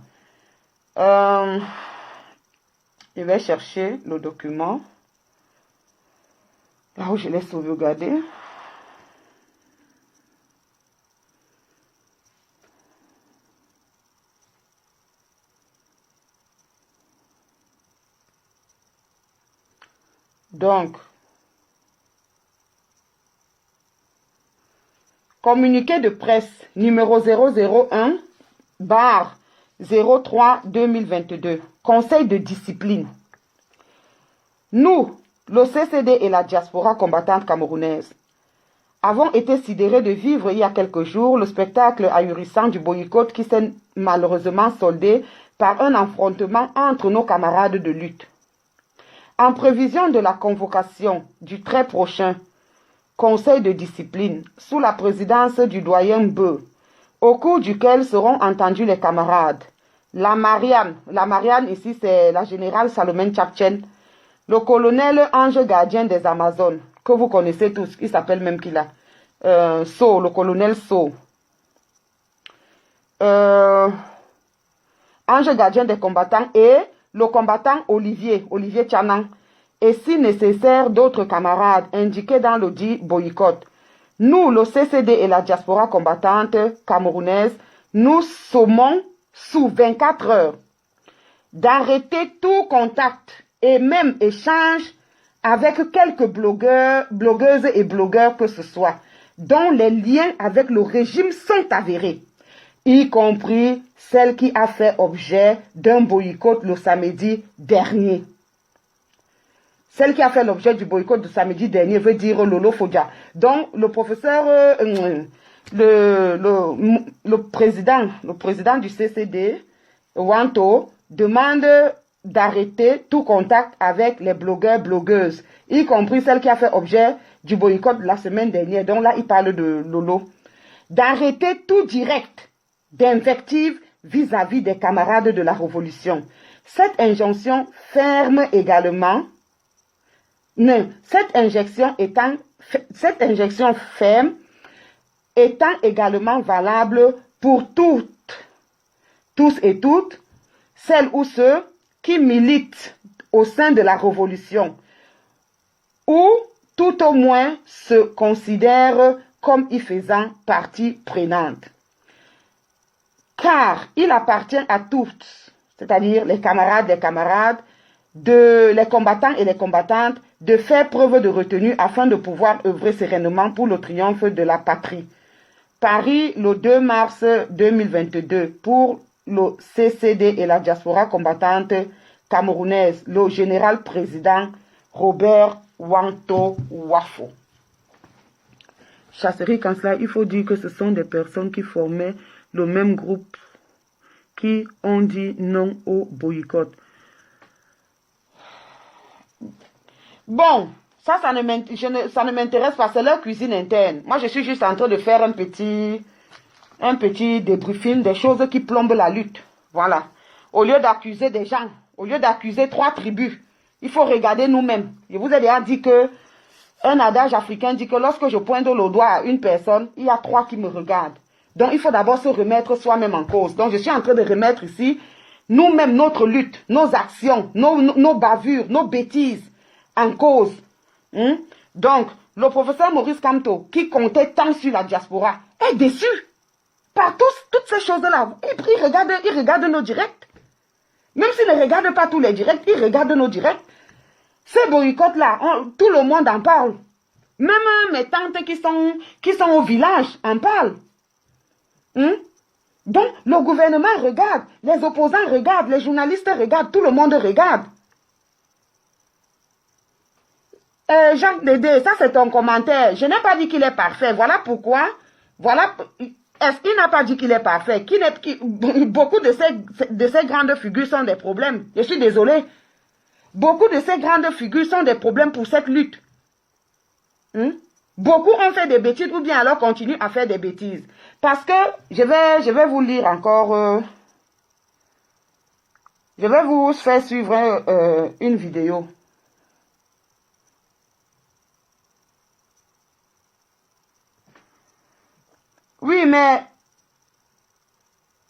Je vais chercher le document. Là où je l'ai sauvegardé. Donc, communiqué de presse numéro 001/03-2022, Conseil de discipline. Nous, le CCD et la diaspora combattante camerounaise, avons été sidérés de vivre il y a quelques jours le spectacle ahurissant du boycott qui s'est malheureusement soldé par un affrontement entre nos camarades de lutte. En prévision de la convocation du très prochain Conseil de discipline sous la présidence du doyen Beu, au cours duquel seront entendus les camarades, la Marianne ici c'est la générale Salomon Tchapchen, le colonel Ange Gardien des Amazones, que vous connaissez tous, il s'appelle même qui là, So, le colonel So, Ange Gardien des combattants et le combattant Olivier Tchanan, et si nécessaire d'autres camarades indiqués dans le dit boycott. Nous, le CCD et la diaspora combattante camerounaise, nous sommons sous 24 heures d'arrêter tout contact et même échange avec quelques blogueuses et blogueurs que ce soit, dont les liens avec le régime sont avérés, y compris celle qui a fait objet d'un boycott le samedi dernier. Celle qui a fait l'objet du boycott de samedi dernier veut dire Lolo Fodja. Donc, le professeur, le président du CCD, Wanto, demande d'arrêter tout contact avec les blogueurs, blogueuses, y compris celle qui a fait objet du boycott la semaine dernière. Donc là, il parle de Lolo. D'arrêter tout direct d'invective vis-à-vis des camarades de la Révolution. Cette injonction ferme également. Non, cette injection ferme étant également valable pour tous et toutes, celles ou ceux qui militent au sein de la Révolution ou tout au moins se considèrent comme y faisant partie prenante. Car il appartient à tous, c'est-à-dire les camarades, les combattants et les combattantes, de faire preuve de retenue afin de pouvoir œuvrer sereinement pour le triomphe de la patrie. Paris, le 2 mars 2022, pour le CCD et la diaspora combattante camerounaise, le général président Robert Wanto Wafo. Chasserie Kansla, il faut dire que ce sont des personnes qui formaient le même groupe qui ont dit non au boycott. Bon, ça ne m'intéresse pas, c'est leur cuisine interne. Moi, je suis juste en train de faire un petit débriefing des choses qui plombent la lutte. Voilà. Au lieu d'accuser des gens, au lieu d'accuser 3 tribus, il faut regarder nous-mêmes. Je vous ai déjà dit que un adage africain dit que lorsque je pointe le doigt à une personne, il y a 3 qui me regardent. Donc, il faut d'abord se remettre soi-même en cause. Donc, je suis en train de remettre ici nous-mêmes notre lutte, nos actions, nos bavures, nos bêtises en cause. Donc, le professeur Maurice Kamto, qui comptait tant sur la diaspora, est déçu par toutes ces choses-là. Il regarde nos directs. Même s'il ne regarde pas tous les directs, il regarde nos directs. Ces boycotts-là, tout le monde en parle. Même mes tantes qui sont au village en parlent. Donc, le gouvernement regarde, les opposants regardent, les journalistes regardent, tout le monde regarde. Jacques Dédé, ça c'est ton commentaire. Je n'ai pas dit qu'il est parfait. Voilà pourquoi. Voilà. Est-ce qu'il n'a pas dit qu'il est parfait? Beaucoup de ces grandes figures sont des problèmes. Je suis désolé. Beaucoup de ces grandes figures sont des problèmes pour cette lutte. Beaucoup ont fait des bêtises ou bien alors continuent à faire des bêtises. Parce que, je vais vous lire encore Je vais vous faire suivre une vidéo. Oui, mais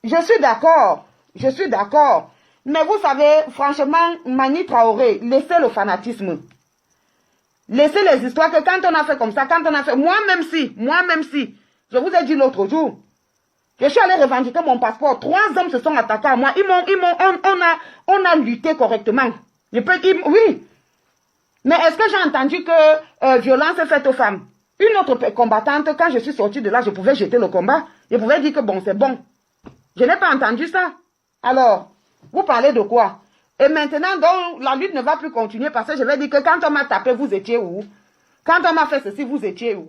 je suis d'accord. Je suis d'accord. Mais vous savez, franchement, Mani Traoré, laissez le fanatisme. Laissez les histoires que quand on a fait comme ça, quand on a fait... Moi-même si, je vous ai dit l'autre jour, je suis allé revendiquer mon passeport. 3 hommes se sont attaqués à moi. On a lutté correctement. Oui. Mais est-ce que j'ai entendu que violence est faite aux femmes? Une autre combattante, quand je suis sortie de là, je pouvais jeter le combat. Je pouvais dire que bon, c'est bon. Je n'ai pas entendu ça. Alors, vous parlez de quoi? Et maintenant, donc, la lutte ne va plus continuer parce que je vais dire que quand on m'a tapé, vous étiez où? Quand on m'a fait ceci, vous étiez où?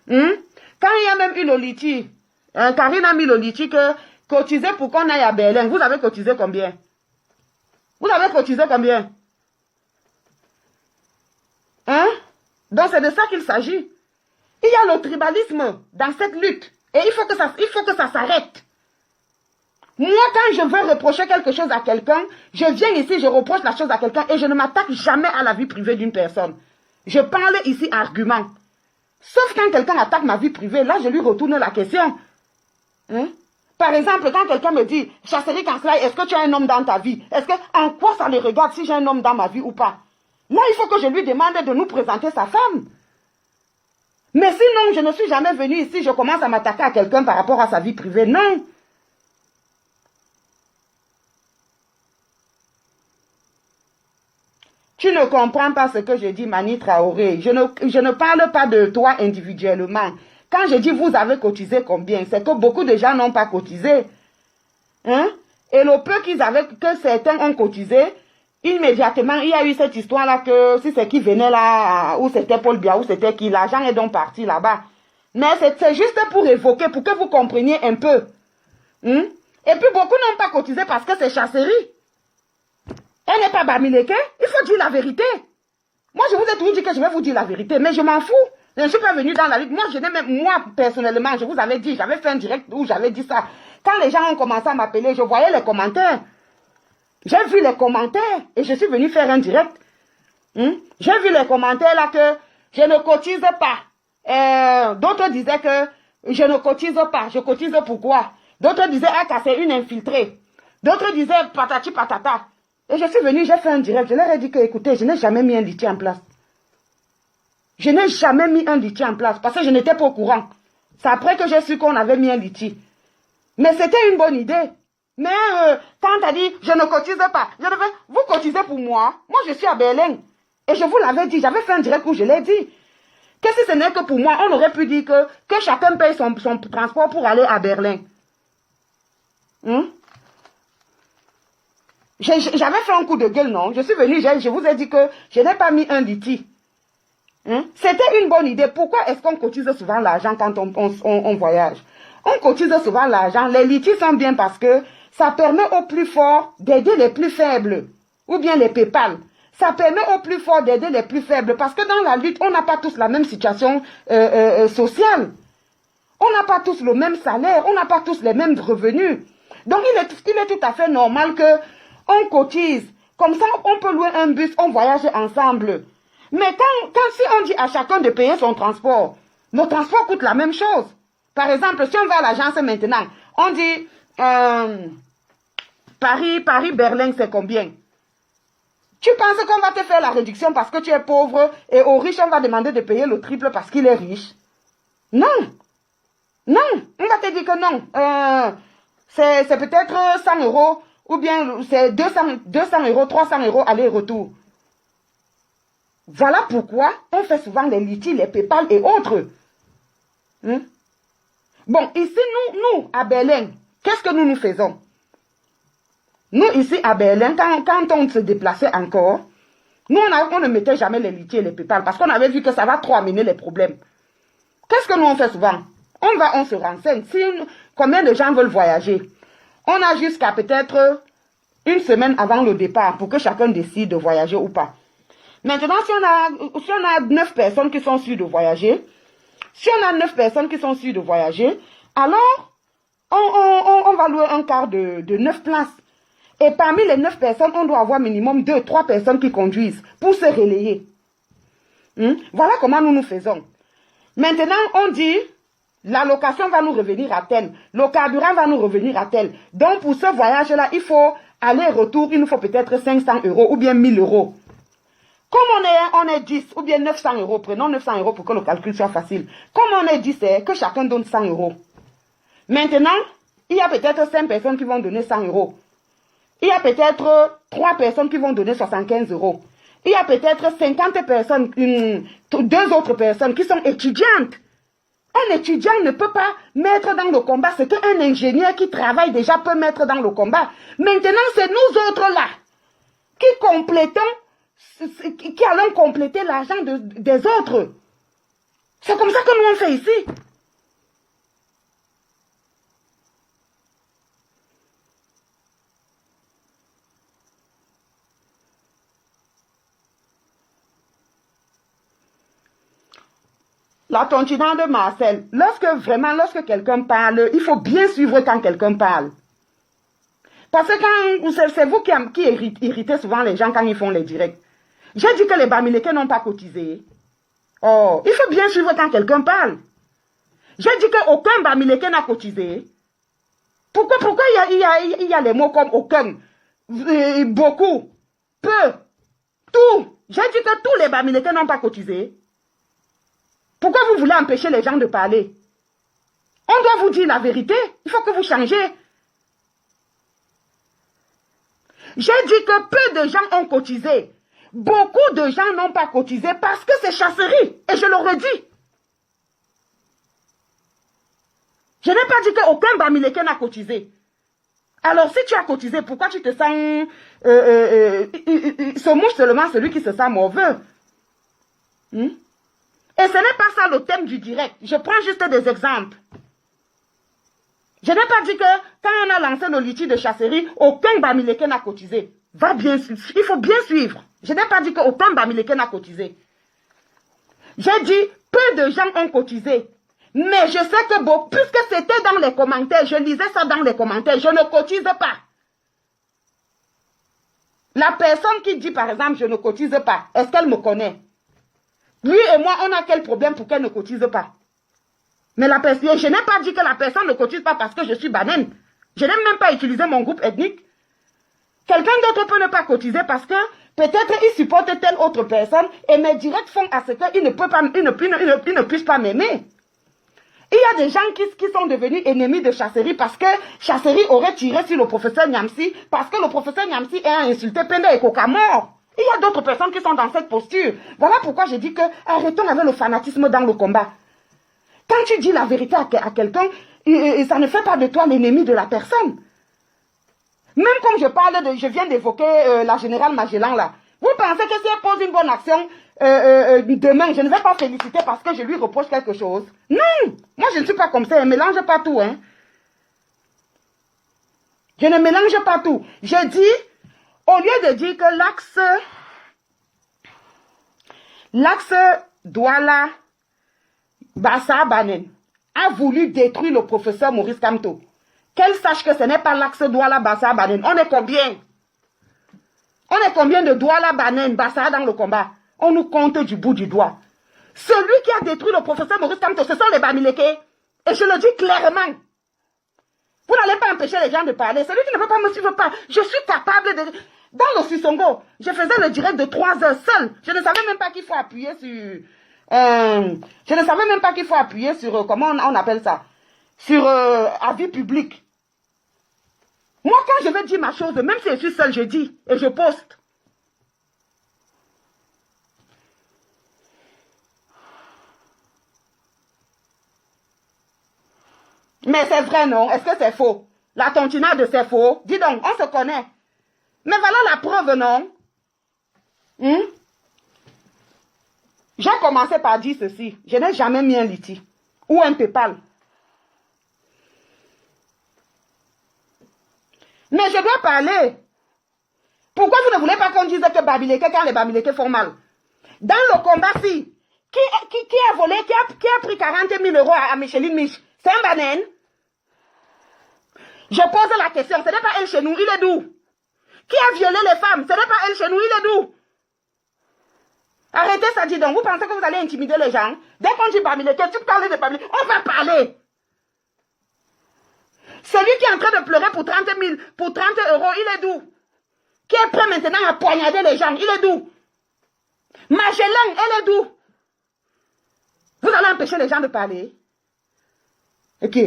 Quand il y a même eu le litige, Karine a mis le litige que cotiser pour qu'on aille à Berlin. Vous avez cotisé combien? Vous avez cotisé combien? Donc c'est de ça qu'il s'agit. Il y a le tribalisme dans cette lutte. Et il faut que ça s'arrête. Moi, quand je veux reprocher quelque chose à quelqu'un, je viens ici, je reproche la chose à quelqu'un et je ne m'attaque jamais à la vie privée d'une personne. Je parle ici argument. Sauf quand quelqu'un attaque ma vie privée, là, je lui retourne la question. Par exemple, quand quelqu'un me dit, Chasserie Kanslai, est-ce que tu as un homme dans ta vie? En quoi ça le regarde si j'ai un homme dans ma vie ou pas? Là, il faut que je lui demande de nous présenter sa femme. Mais sinon, je ne suis jamais venue ici, je commence à m'attaquer à quelqu'un par rapport à sa vie privée. Non. Tu ne comprends pas ce que je dis, Mani Traoré. Je ne parle pas de toi individuellement. Quand je dis vous avez cotisé combien, c'est que beaucoup de gens n'ont pas cotisé. Et le peu que certains ont cotisé, immédiatement, il y a eu cette histoire-là que si c'est qui venait là, ou c'était Paul Biya, ou c'était qui, l'argent est donc parti là-bas. Mais c'est juste pour évoquer, pour que vous compreniez un peu. Et puis beaucoup n'ont pas cotisé parce que c'est Chasserie. Elle n'est pas Bamileke, il faut dire la vérité. Moi, je vous ai toujours dit que je vais vous dire la vérité, mais je m'en fous. Je ne suis pas venue dans la lutte. Moi, personnellement, je vous avais dit, j'avais fait un direct où j'avais dit ça. Quand les gens ont commencé à m'appeler, je voyais les commentaires. J'ai vu les commentaires et je suis venue faire un direct. J'ai vu les commentaires là que je ne cotise pas. D'autres disaient que je ne cotise pas. Je cotise pourquoi? D'autres disaient que c'est une infiltrée. D'autres disaient patati patata. Et je suis venue, j'ai fait un direct. Je leur ai dit que, écoutez, je n'ai jamais mis un litige en place. Je n'ai jamais mis un litige en place parce que je n'étais pas au courant. C'est après que j'ai su qu'on avait mis un litige. Mais c'était une bonne idée. Mais quand tu as dit, je ne cotise pas, vous cotisez pour moi. Moi, je suis à Berlin. Et je vous l'avais dit, j'avais fait un direct où je l'ai dit. Que si ce n'est que pour moi, on aurait pu dire que chacun paye son transport pour aller à Berlin. J'avais fait un coup de gueule, non? Je suis venue, je vous ai dit que je n'ai pas mis un litige. C'était une bonne idée. Pourquoi est-ce qu'on cotise souvent l'argent quand on voyage? On cotise souvent l'argent. Les litiges sont bien parce que ça permet aux plus forts d'aider les plus faibles. Ou bien les PayPal. Ça permet aux plus forts d'aider les plus faibles. Parce que dans la lutte, on n'a pas tous la même situation sociale. On n'a pas tous le même salaire. On n'a pas tous les mêmes revenus. Donc, il est tout à fait normal que on cotise. Comme ça, on peut louer un bus, on voyage ensemble. Mais si on dit à chacun de payer son transport, nos transports coûtent la même chose. Par exemple, si on va à l'agence maintenant, on dit Paris-Berlin, c'est combien? Tu penses qu'on va te faire la réduction parce que tu es pauvre et aux riches, on va demander de payer le triple parce qu'il est riche? Non. Non. On va te dire que non. C'est peut-être 100 € ou bien c'est 200 €, 300 € aller-retour. Voilà pourquoi on fait souvent les litiges, les PayPal et autres. Bon, ici, nous, à Berlin, qu'est-ce que nous faisons? Nous, ici, à Berlin, quand on se déplaçait encore, nous, on ne mettait jamais les litiges et les PayPal parce qu'on avait vu que ça va trop amener les problèmes. Qu'est-ce que nous, on fait souvent? On se renseigne. Combien de gens veulent voyager? On a jusqu'à peut-être une semaine avant le départ pour que chacun décide de voyager ou pas. Maintenant, si on a 9 personnes qui sont sûres de voyager, alors on va louer un quart de 9 places. Et parmi les 9 personnes, on doit avoir minimum 2, 3 personnes qui conduisent pour se relayer. Voilà comment nous nous faisons. Maintenant, on dit, la location va nous revenir à tel, le carburant va nous revenir à tel. Donc, pour ce voyage-là, il faut aller-retour, il nous faut peut-être 500 € ou bien 1000 €. Comme on est 10 ou bien 900 €, prenons 900 € pour que le calcul soit facile. Comme on est 10, c'est que chacun donne 100 €. Maintenant, il y a peut-être 5 personnes qui vont donner 100 €. Il y a peut-être 3 personnes qui vont donner 75 €. Il y a peut-être 50 personnes, 2 autres personnes qui sont étudiantes. Un étudiant ne peut pas mettre dans le combat ce qu'un ingénieur qui travaille déjà peut mettre dans le combat. Maintenant, c'est nous autres-là qui complétons, qui allons compléter l'argent des autres. C'est comme ça que nous on fait ici. La tontine de Marcel, lorsque quelqu'un parle, il faut bien suivre quand quelqu'un parle. Parce que c'est vous qui irritez souvent les gens quand ils font les directs. J'ai dit que les Bamileke n'ont pas cotisé. Oh, il faut bien suivre quand quelqu'un parle. J'ai dit qu'aucun Bamileke n'a cotisé. Pourquoi il y a les mots comme aucun, beaucoup, peu, tout. J'ai dit que tous les Bamileke n'ont pas cotisé. Pourquoi vous voulez empêcher les gens de parler? On doit vous dire la vérité. Il faut que vous changez. J'ai dit que peu de gens ont cotisé. Beaucoup de gens n'ont pas cotisé parce que c'est chasserie. Et je le redis. Je n'ai pas dit qu'aucun Bamileke n'a cotisé. Alors si tu as cotisé, pourquoi tu te sens... se mouche seulement celui qui se sent mauvais. Et ce n'est pas ça le thème du direct. Je prends juste des exemples. Je n'ai pas dit que quand on a lancé le litige de chasserie, aucun Bamileke n'a cotisé. Il faut bien suivre. Je n'ai pas dit qu'aucun Bamileke n'a cotisé. J'ai dit peu de gens ont cotisé. Mais je sais que bon, puisque c'était dans les commentaires, je lisais ça dans les commentaires, je ne cotise pas. La personne qui dit par exemple je ne cotise pas, est-ce qu'elle me connaît? Lui et moi, on a quel problème pour qu'elle ne cotise pas? Mais la personne, je n'ai pas dit que la personne ne cotise pas parce que je suis banane. Je n'ai même pas utilisé mon groupe ethnique. Quelqu'un d'autre peut ne pas cotiser parce que peut-être il supporte telle autre personne et mes directs font à ce qu'il ne puisse pas m'aimer. Il y a des gens qui sont devenus ennemis de Chasserie parce que Chasserie aurait tiré sur le professeur Nyamsi parce que le professeur Nyamsi a insulté Penda et Kokamor. Il y a d'autres personnes qui sont dans cette posture. Voilà pourquoi je dis que arrêtons avec le fanatisme dans le combat. Quand tu dis la vérité à quelqu'un, ça ne fait pas de toi l'ennemi de la personne. Même comme je viens d'évoquer la générale Magellan là. Vous pensez que si elle pose une bonne action, demain, je ne vais pas féliciter parce que je lui reproche quelque chose? Non! Moi, je ne suis pas comme ça. Je ne mélange pas tout. Hein. Je ne mélange pas tout. Je dis, au lieu de dire que l'axe Douala Bassa Banen a voulu détruire le professeur Maurice Kamto, qu'elle sache que ce n'est pas l'axe Douala Bassa Banen. On est combien? On est combien de Douala Banen Bassa dans le combat? On nous compte du bout du doigt. Celui qui a détruit le professeur Maurice Kamto, ce sont les Bamileke. Et je le dis clairement. Vous n'allez pas empêcher les gens de parler. Celui qui ne veut pas me suivre pas. Je suis capable de... Dans le Sissongo, je faisais le direct de 3 heures seul. Je ne savais même pas qu'il faut appuyer sur... je ne savais même pas qu'il faut appuyer sur... comment on appelle ça? Sur avis public. Moi, quand je vais dire ma chose, même si je suis seul, je dis et je poste. Mais c'est vrai, non? Est-ce que c'est faux? La tontinade, c'est faux? Dis donc, on se connaît. Mais voilà la preuve, non? J'ai commencé par dire ceci. Je n'ai jamais mis un liti ou un PayPal. Mais je dois parler. Pourquoi vous ne voulez pas qu'on dise que Bamileke, quand les Bamileke font mal? Dans le combat-ci, qui a volé, qui a pris 40 000 € à Micheline Mich? C'est un banane. Je pose la question, ce n'est pas elle chez nous, il est d'où? Qui a violé les femmes? Ce n'est pas elle chez nous, il est d'où? Arrêtez ça, dis donc. Vous pensez que vous allez intimider les gens? Dès qu'on dit Bamileke, tu parles de Bamileke, on va parler. Celui qui est en train de pleurer pour 30 000, pour 30 euros, il est d'où? Qui est prêt maintenant à poignarder les gens, il est d'où? Magellan, elle est d'où? Vous allez empêcher les gens de parler? Ok.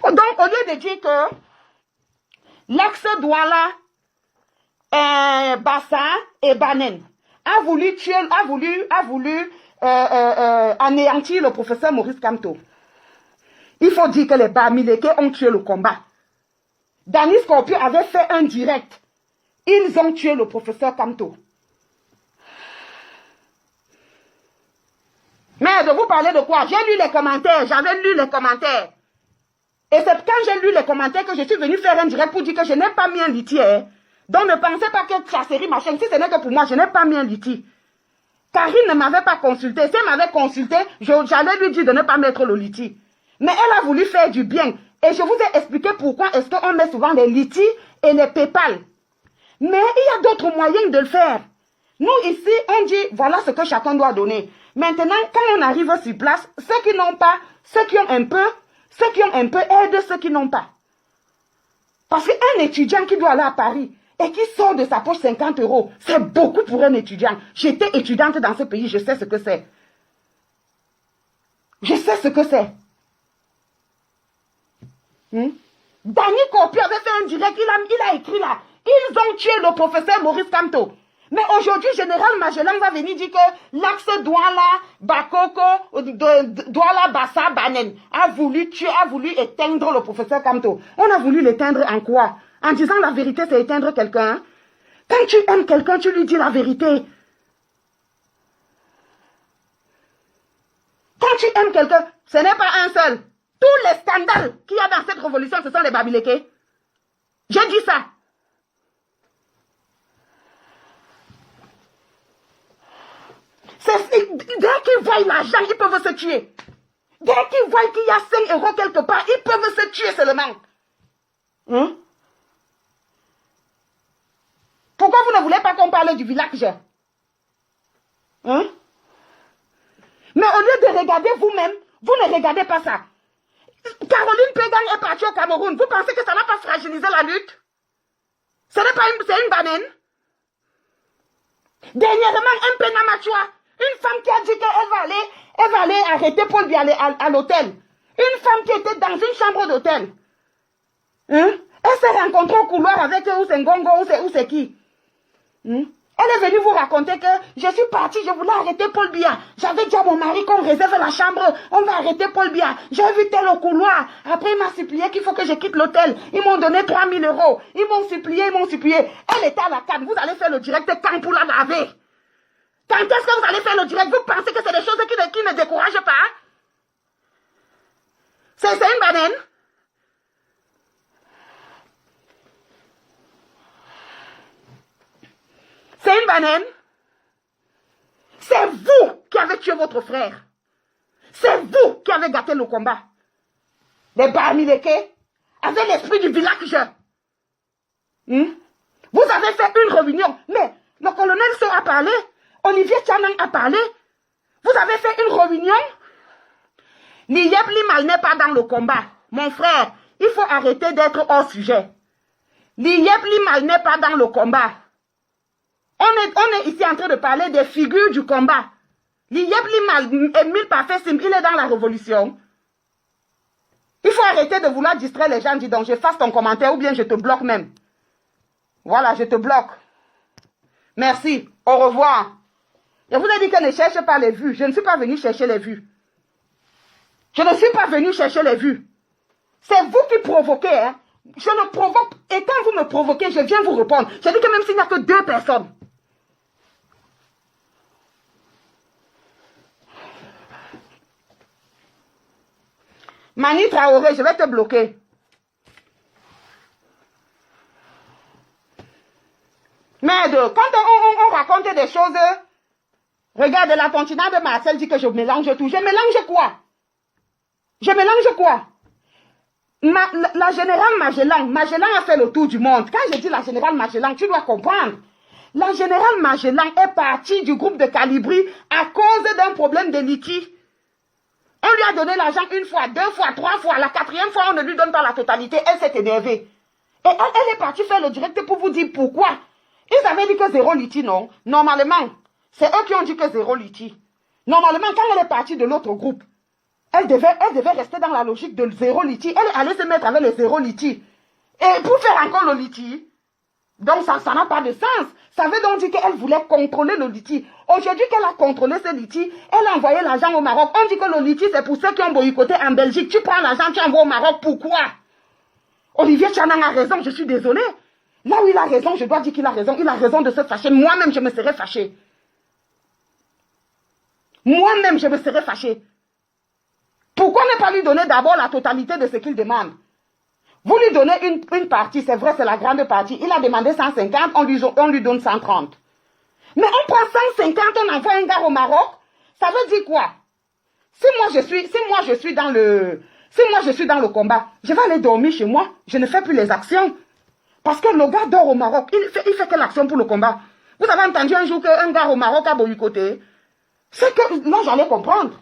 Donc, au lieu de dire que l'ex-Douala, Bassa et Banen a voulu tuer, a voulu anéantir le professeur Maurice Kamto. Il faut dire que les Bamileke ont tué le combat. Danny Scorpio avait fait un direct. Ils ont tué le professeur Kamto. Mais de vous parler de quoi? J'ai lu les commentaires, j'avais lu les commentaires. Et c'est quand j'ai lu les commentaires que je suis venu faire un direct pour dire que je n'ai pas mis un litier. Donc ne pensez pas que sa série machin, si ce n'est que pour moi, je n'ai pas mis un litier. Karine ne m'avait pas consulté. Si elle m'avait consulté, j'allais lui dire de ne pas mettre le litier. Mais elle a voulu faire du bien. Et je vous ai expliqué pourquoi est-ce qu'on met souvent les lities et les PayPal. Mais il y a d'autres moyens de le faire. Nous ici, on dit, voilà ce que chacun doit donner. Maintenant, quand on arrive sur place, ceux qui n'ont pas, ceux qui ont un peu aident ceux qui n'ont pas. Parce qu'un étudiant qui doit aller à Paris et qui sort de sa poche 50 euros, c'est beaucoup pour un étudiant. J'étais étudiante dans ce pays, je sais ce que c'est. Je sais ce que c'est. Danny Scorpio avait fait un direct, il a écrit là. Ils ont tué le professeur Maurice Kamto. Mais aujourd'hui, Général Magellan va venir dire que l'axe Douala, Bakoko, Douala, Bassa, Banen a voulu éteindre le professeur Kamto. On a voulu l'éteindre en quoi? En disant la vérité, c'est éteindre quelqu'un. Quand tu aimes quelqu'un, tu lui dis la vérité. Quand tu aimes quelqu'un, ce n'est pas un seul. Tous les scandales qu'il y a dans cette révolution, ce sont les Bamileke. J'ai dit ça. Dès qu'ils voient l'argent, ils peuvent se tuer. Dès qu'ils voient qu'il y a 5 euros quelque part, ils peuvent se tuer seulement. Pourquoi vous ne voulez pas qu'on parle du village? Mais au lieu de regarder vous-même, vous ne regardez pas ça. Caroline Pégang est partie au Cameroun. Vous pensez que ça n'a pas fragilisé la lutte? Ce n'est pas une banane. Dernièrement, un Penamachua, une femme qui a dit qu'elle va aller arrêter Paul Biya à l'hôtel. Une femme qui était dans une chambre d'hôtel. Elle s'est rencontrée au couloir avec ou c'est Ngongo ou c'est qui? Elle est venue vous raconter que je suis partie, je voulais arrêter Paul Biya. J'avais dit à mon mari qu'on réserve la chambre, on va arrêter Paul Biya. J'ai vu tel au couloir. Après, il m'a supplié qu'il faut que je quitte l'hôtel. Ils m'ont donné 3 000 euros. Ils m'ont supplié. Elle était à la canne. Vous allez faire le direct quand pour la laver? Quand est-ce que vous allez faire le direct? Vous pensez que c'est des choses qui ne découragent pas? C'est une banane. C'est une banane. C'est vous qui avez tué votre frère. C'est vous qui avez gâté le combat. Les Bamileke avaient l'esprit du village. Vous avez fait une réunion. Mais le colonel So a parlé. Olivier Tchanan a parlé. Vous avez fait une réunion. L'IEP Limal n'est pas dans le combat. Mon frère, il faut arrêter d'être hors sujet. L'IEP Limal n'est pas dans le combat. On est ici en train de parler des figures du combat. L'IEP Limal, Emile Parfait-Sim, il est dans la révolution. Il faut arrêter de vouloir distraire les gens. Dis donc, je fasse ton commentaire ou bien je te bloque même. Voilà, je te bloque. Merci. Au revoir. Je vous ai dit que ne cherchez pas les vues. Je ne suis pas venu chercher les vues. Je ne suis pas venu chercher les vues. C'est vous qui provoquez. Hein. Je ne provoque. Et quand vous me provoquez, je viens vous répondre. Je dis que même s'il n'y a que 2 personnes. Mani Traoré, je vais te bloquer. Merde, quand on raconte des choses, regarde, la continent de Marcel dit que je mélange tout. Je mélange quoi? Je mélange quoi? La générale Magellan a fait le tour du monde. Quand je dis la générale Magellan, tu dois comprendre. La générale Magellan est partie du groupe de Calibri à cause d'un problème de litige. On lui a donné l'argent une fois, deux fois, trois fois. La quatrième fois, on ne lui donne pas la totalité. Elle s'est énervée. Et elle est partie faire le direct pour vous dire pourquoi. Ils avaient dit que zéro litige, non. Normalement, c'est eux qui ont dit que zéro litige. Normalement, quand elle est partie de l'autre groupe, elle devait rester dans la logique de zéro litige. Elle allait se mettre avec le zéro litige. Et pour faire encore le litige, donc ça n'a pas de sens. Ça veut donc dire qu'elle voulait contrôler le litige. Aujourd'hui qu'elle a contrôlé ce litige, elle a envoyé l'argent au Maroc. On dit que le litige, c'est pour ceux qui ont boycotté en Belgique. Tu prends l'argent, tu envoies au Maroc. Pourquoi? Olivier Tchanan a raison, je suis désolée. Là où il a raison, je dois dire qu'il a raison. Il a raison de se fâcher. Moi-même, je me serais fâchée. Moi-même, je me serais fâchée. Pourquoi ne pas lui donner d'abord la totalité de ce qu'il demande? Vous lui donnez une partie, c'est vrai, c'est la grande partie. Il a demandé 150, on lui donne 130. Mais on prend 150, on envoie un gars au Maroc. Ça veut dire quoi? Si moi je suis dans le combat, je vais aller dormir chez moi. Je ne fais plus les actions. Parce que le gars dort au Maroc. Il fait quelle action pour le combat? Vous avez entendu un jour qu'un gars au Maroc a boycotté? C'est que là, j'allais comprendre.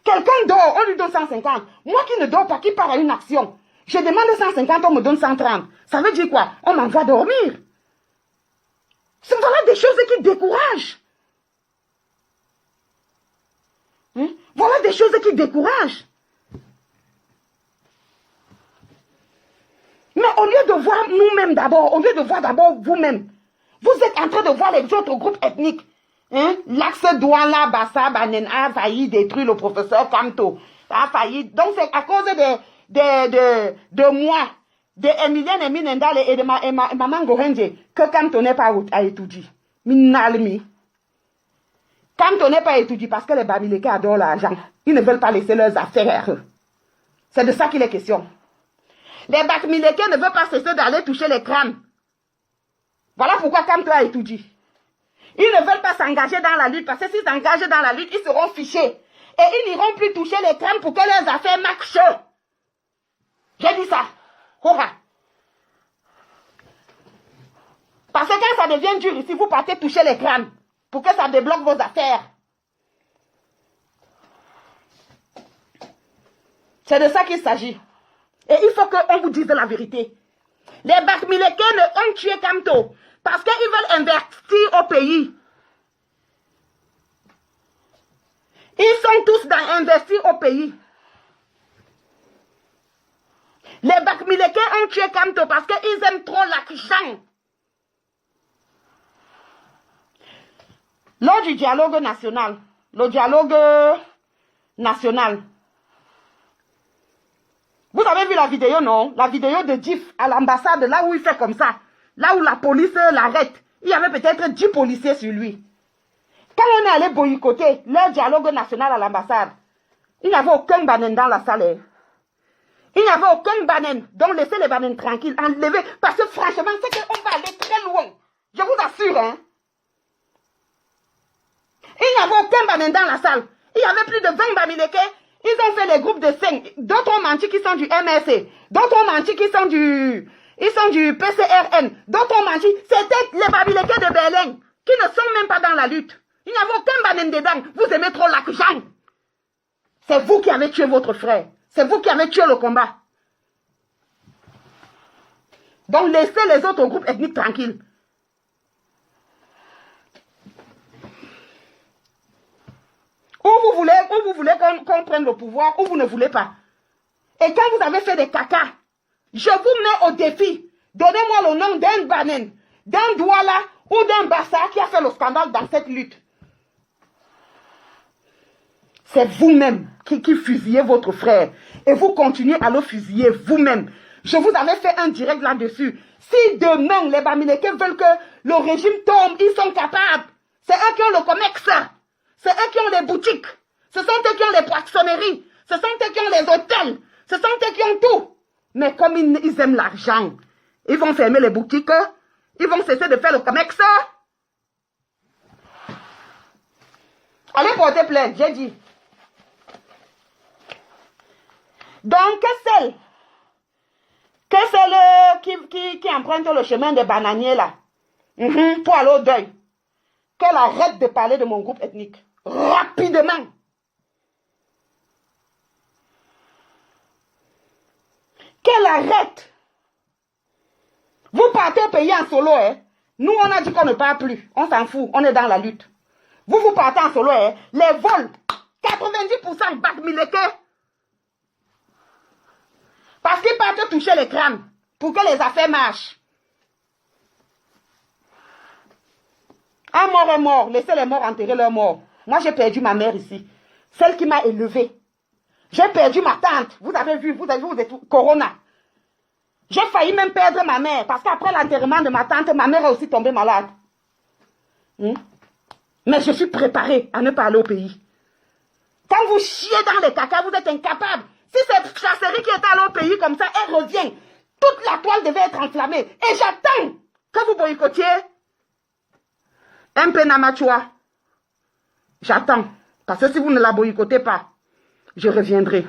Quelqu'un dort, on lui donne 150. Moi qui ne dors pas, qui part à une action, je demande 150, on me donne 130. Ça veut dire quoi? On m'envoie dormir. Voilà des choses qui découragent. Voilà des choses qui découragent. Mais au lieu de voir nous-mêmes d'abord, au lieu de voir d'abord vous-même, vous êtes en train de voir les autres groupes ethniques. L'axe Douala, Bassa, Banen a failli détruire le professeur Kamto. A failli. Donc c'est à cause de moi, de Emilienne Eminendale et de Maman Gorenje que Kamto n'est pas à étudier. Minalmi. Kamto n'est pas étudié parce que les Bamileke adorent l'argent. Ils ne veulent pas laisser leurs affaires. C'est de ça qu'il est question. Les Bamileke ne veulent pas cesser d'aller toucher les crânes. Voilà pourquoi Kamto a étudié. Ils ne veulent pas s'engager dans la lutte parce que s'ils s'engagent dans la lutte, ils seront fichés. Et ils n'iront plus toucher les crânes pour que leurs affaires marchent. J'ai dit ça. Hurrah. Parce que quand ça devient dur ici, vous partez toucher les crânes pour que ça débloque vos affaires. C'est de ça qu'il s'agit. Et il faut qu'on vous dise la vérité. Les Bakmileke ont tué Kamto parce qu'ils veulent investir au pays. Ils sont tous dans investir au pays. Les Bakmileke ont tué Kamto parce qu'ils aiment trop l'argent. Lors du dialogue national, vous avez vu la vidéo, non? La vidéo de Diff à l'ambassade, là où il fait comme ça. Là où la police l'arrête. Il y avait peut-être 10 policiers sur lui. Quand on est allé boycotter leur dialogue national à l'ambassade, il n'y avait aucun banen dans la salle. Il n'y avait aucun banen. Donc laissez les banens tranquilles, enlevez. Parce que franchement, c'est qu'on va aller très loin. Je vous assure, hein. Il n'y avait aucun banen dans la salle. Il y avait plus de 20 Bamileke. Ils ont fait les groupes de 5. D'autres ont menti qui sont du MSC. D'autres ont menti qui sont du PCRN. D'autres ont menti. C'était les Bamileke de Berlin qui ne sont même pas dans la lutte. Il n'y avait aucun banen dedans. Vous aimez trop l'argent. C'est vous qui avez tué votre frère. C'est vous qui avez tué le combat. Donc laissez les autres groupes ethniques tranquilles. Ou vous voulez qu'on prenne le pouvoir, ou vous ne voulez pas. Et quand vous avez fait des caca, je vous mets au défi. Donnez-moi le nom d'un Banen, d'un Douala ou d'un Bassa qui a fait le scandale dans cette lutte. C'est vous-même qui fusillez votre frère. Et vous continuez à le fusiller vous-même. Je vous avais fait un direct là-dessus. Si demain les Bamileke veulent que le régime tombe, ils sont capables. C'est eux qui ont le COMEX. C'est eux qui ont les boutiques. Ce sont eux qui ont les poissonneries. Ce sont eux qui ont les hôtels. Ce sont eux qui ont tout. Mais comme ils aiment l'argent, ils vont fermer les boutiques. Ils vont cesser de faire le COMEX. Allez porter plainte, j'ai dit. Donc, celles Que c'est le qui emprunte le chemin des bananiers là. Pour aller au deuil. Qu'elle arrête de parler de mon groupe ethnique. Rapidement. Qu'elle arrête. Vous partez au pays en solo, hein. Nous, on a dit qu'on ne part plus. On s'en fout. On est dans la lutte. Vous partez en solo, hein. Les vols, 90% Bakmileke. Parce qu'ils partent toucher les crânes pour que les affaires marchent. Un mort est mort. Laissez les morts enterrer leurs morts. Moi, j'ai perdu ma mère ici. Celle qui m'a élevée. J'ai perdu ma tante. Vous avez vu, vous êtes Corona. J'ai failli même perdre ma mère. Parce qu'après l'enterrement de ma tante, ma mère est aussi tombée malade. Mais je suis préparée à ne pas aller au pays. Quand vous chiez dans les caca, vous êtes incapable. Si cette chasserie qui est allée au pays comme ça, elle revient. Toute la toile devait être enflammée. Et j'attends que vous boycottiez un peu Namachua. J'attends. Parce que si vous ne la boycottez pas, je reviendrai.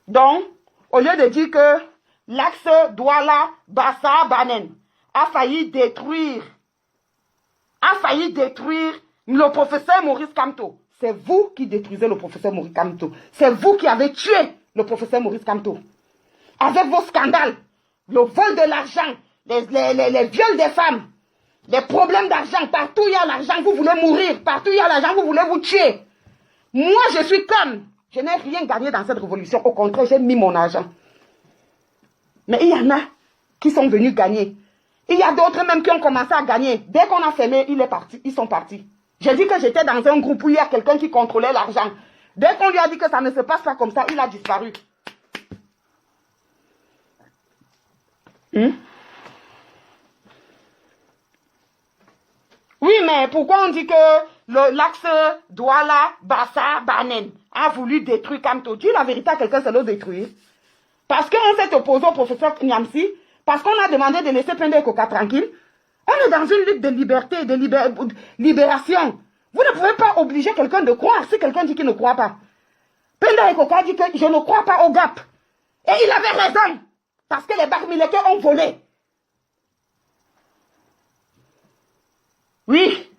Donc, au lieu de dire que l'axe Douala, Bassa, Banen a failli détruire le professeur Maurice Kamto. C'est vous qui détruisez le professeur Maurice Kamto. C'est vous qui avez tué le professeur Maurice Kamto. Avec vos scandales, le vol de l'argent, les viols des femmes, les problèmes d'argent, partout il y a l'argent, vous voulez mourir. Partout il y a l'argent, vous voulez vous tuer. Moi, je suis comme... Je n'ai rien gagné dans cette révolution. Au contraire, j'ai mis mon argent. Mais il y en a qui sont venus gagner. Il y a d'autres même qui ont commencé à gagner. Dès qu'on a fermé, ils sont partis. J'ai dit que j'étais dans un groupe où il y a quelqu'un qui contrôlait l'argent. Dès qu'on lui a dit que ça ne se passe pas comme ça, il a disparu. Oui, mais pourquoi on dit que l'axe Douala, Bassa, Banen a voulu détruire Kamto? Dis la vérité à quelqu'un, c'est le détruire. Parce qu'on s'est opposé au professeur Nyamsi, parce qu'on a demandé de laisser Penda Ekoka tranquille. On est dans une lutte de liberté, de libération. Vous ne pouvez pas obliger quelqu'un de croire si quelqu'un dit qu'il ne croit pas. Penda Ekoka dit que je ne crois pas au GAP. Et il avait raison. Parce que les Bakmileke ont volé. Oui.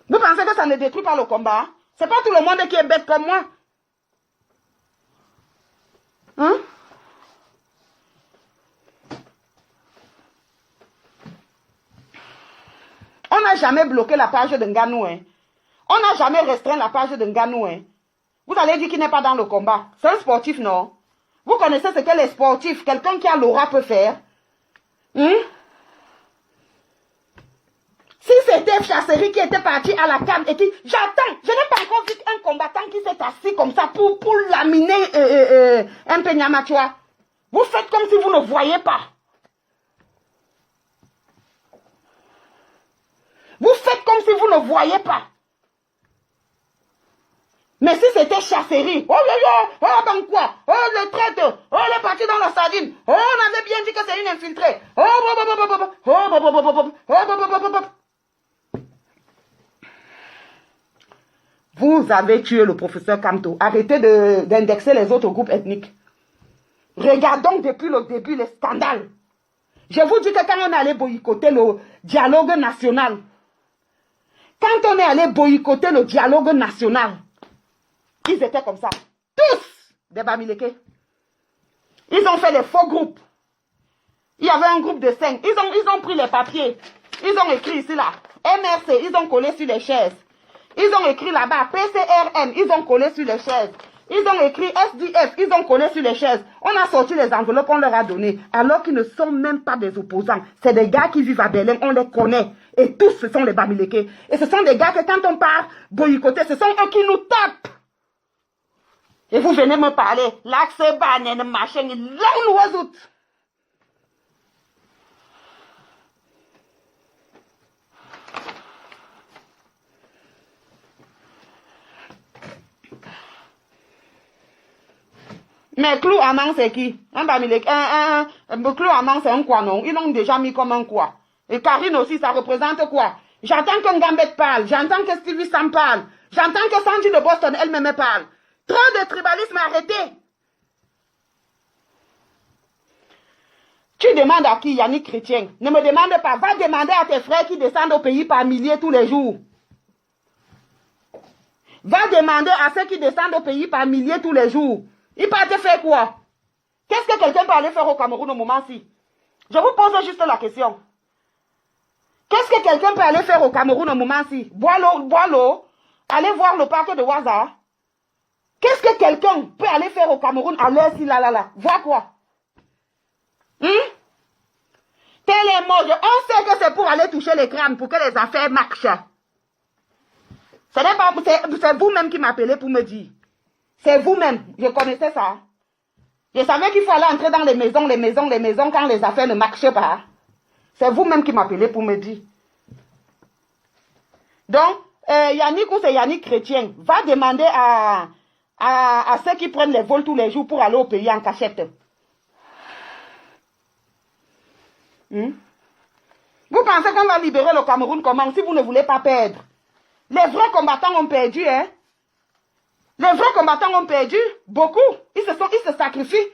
Vous pensez que ça ne détruit pas le combat? C'est pas tout le monde qui est bête comme moi. Hein? On n'a jamais bloqué la page de Nganou. Hein? On n'a jamais restreint la page de Nganou. Hein? Vous allez dire qu'il n'est pas dans le combat. C'est un sportif, non? Vous connaissez ce que les sportifs, quelqu'un qui a l'aura peut faire? Si c'était Chasserie qui était parti à la CAN et qui... J'attends, je n'ai pas encore vu un combattant qui s'est assis comme ça pour laminer un peu Nyamachua. Vous faites comme si vous ne voyez pas. Vous faites comme si vous ne voyez pas. Mais si c'était Chasserie, oh là là, oh dans quoi, oh le traître, oh il est parti dans la sardine, oh on avait bien dit que c'est une infiltrée, Vous avez tué le professeur Kamto. Arrêtez d'indexer les autres groupes ethniques. Regardons depuis le début les scandales. Je vous dis que quand on est allé boycotter le dialogue national, quand on est allé boycotter le dialogue national, ils étaient comme ça. Tous des Bamileke. Ils ont fait les faux groupes. Il y avait un groupe de 5. Ils ont pris les papiers. Ils ont écrit ici là. MRC, ils ont collé sur les chaises. Ils ont écrit là-bas. PCRM, ils ont collé sur les chaises. Ils ont écrit SDF, ils ont collé sur les chaises. On a sorti les enveloppes, on leur a donné. Alors qu'ils ne sont même pas des opposants. C'est des gars qui vivent à Berlin, on les connaît. Et tous, ce sont les Bamileke. Et ce sont des gars que quand on part boycotter, ce sont eux qui nous tapent. Et vous venez me parler, l'axe banen, machin, là où nous. Mais Clou Amang, c'est qui? Un Bamileke, Clou Amang, c'est un quoi, non? Ils l'ont déjà mis comme un quoi. Et Karine aussi, ça représente quoi? J'entends que Ngambet parle. J'entends que Stevie Sam parle. J'entends que Sandy de Boston elle-même parle. Trop de tribalisme, arrêtez. Tu demandes à qui, Yannick Chrétien? Ne me demande pas. Va demander à tes frères qui descendent au pays par milliers tous les jours. Va demander à ceux qui descendent au pays par milliers tous les jours. Ils partent faire quoi? Qu'est-ce que quelqu'un peut aller faire au Cameroun au moment-ci? Je vous pose juste la question. Qu'est-ce que quelqu'un peut aller faire au Cameroun au moment-ci? Boire l'eau, aller voir le parc de Ouaza. Qu'est-ce que quelqu'un peut aller faire au Cameroun à l'heure-ci, là? Voir quoi? Tel est mort. On sait que c'est pour aller toucher les crânes, pour que les affaires marchent. C'est vous-même qui m'appelez pour me dire. C'est vous-même. Je connaissais ça. Je savais qu'il faut aller entrer dans les maisons quand les affaires ne marchaient pas. C'est vous-même qui m'appelez pour me dire. Donc, Yannick ou c'est Yannick Chrétien, va demander à ceux qui prennent les vols tous les jours pour aller au pays en cachette. Vous pensez qu'on va libérer le Cameroun comment si vous ne voulez pas perdre? Les vrais combattants ont perdu, hein? Les vrais combattants ont perdu, beaucoup. Ils se sacrifient.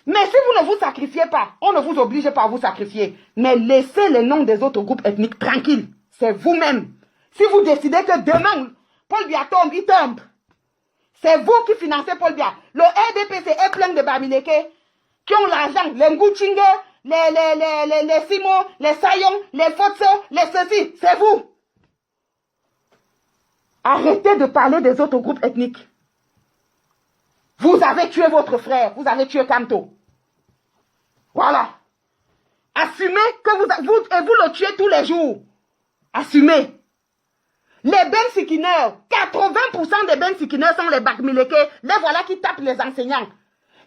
Mais si vous ne vous sacrifiez pas, on ne vous oblige pas à vous sacrifier. Mais laissez les noms des autres groupes ethniques tranquilles. C'est vous-même. Si vous décidez que demain, Paul Biya tombe, il tombe. C'est vous qui financez Paul Biya. Le RDPC est plein de Bamileke qui ont l'argent. Les Ngouchingue, les Simo, les Sayong, les Fotso, les ceci. C'est vous. Arrêtez de parler des autres groupes ethniques. Vous avez tué votre frère. Vous avez tué Kamto. Voilà. Assumez que vous le tuez tous les jours. Assumez. Les Ben Sikineurs, 80% des Ben Sikineurs sont les Bakmileke. Les voilà qui tapent les enseignants.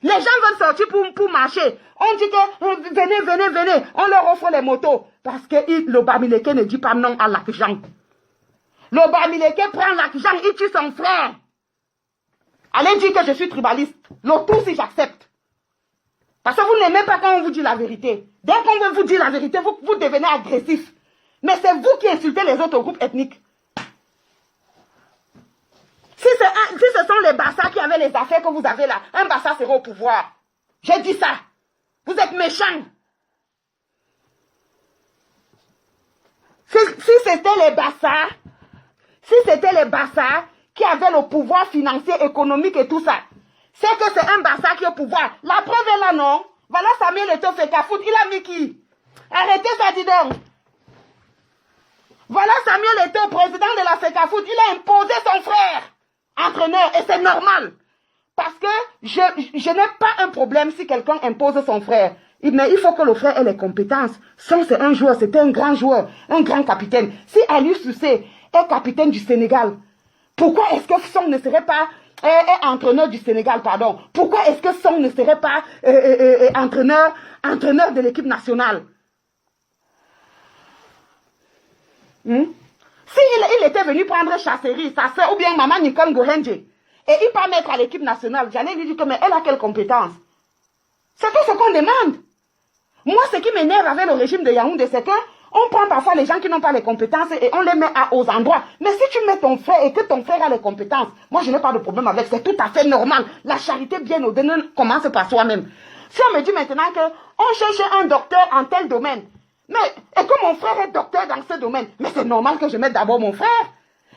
Les gens veulent sortir pour marcher. On dit que venez. On leur offre les motos. Parce que le Bamileke ne dit pas non à l'argent. Le Bamileke prend l'argent, il tue son frère. Allez dire que je suis tribaliste. Le tout si j'accepte. Parce que vous n'aimez pas quand on vous dit la vérité. Dès qu'on veut vous dire la vérité, vous devenez agressif. Mais c'est vous qui insultez les autres groupes ethniques. Si ce sont les Bassa qui avaient les affaires que vous avez là, un Bassa serait au pouvoir. J'ai dit ça. Vous êtes méchants. Si c'était les Bassa qui avaient le pouvoir financier, économique et tout ça, c'est que c'est un Bassa qui est au pouvoir. La preuve est là, non? Voilà Samuel Eto'o Fecafoot, il a mis qui? Arrêtez ça, dis donc. Voilà Samuel Eto'o, président de la Fecafoot, il a imposé son frère, entraîneur, et c'est normal. Parce que je n'ai pas un problème si quelqu'un impose son frère. Mais il faut que le frère ait les compétences. Son, c'est un joueur, c'était un grand joueur, un grand capitaine. Si Aliou Cissé est capitaine du Sénégal, pourquoi est-ce que Son ne serait pas entraîneur du Sénégal, pardon? Pourquoi est-ce que Son ne serait pas entraîneur de l'équipe nationale? S'il était venu prendre Chasserie, sa soeur, ou bien Maman Nicole Gohenje, et il pas mettre à l'équipe nationale, j'allais lui dire que mais elle a quelle compétence? C'est tout ce qu'on demande. Moi, ce qui m'énerve avec le régime de Yaoundé, c'est qu'on prend parfois les gens qui n'ont pas les compétences et on les met aux endroits. Mais si tu mets ton frère et que ton frère a les compétences, moi je n'ai pas de problème avec, c'est tout à fait normal. La charité bien au-delà commence par soi-même. Si on me dit maintenant qu'on cherche un docteur en tel domaine, et que mon frère est docteur dans ce domaine, mais c'est normal que je mette d'abord mon frère.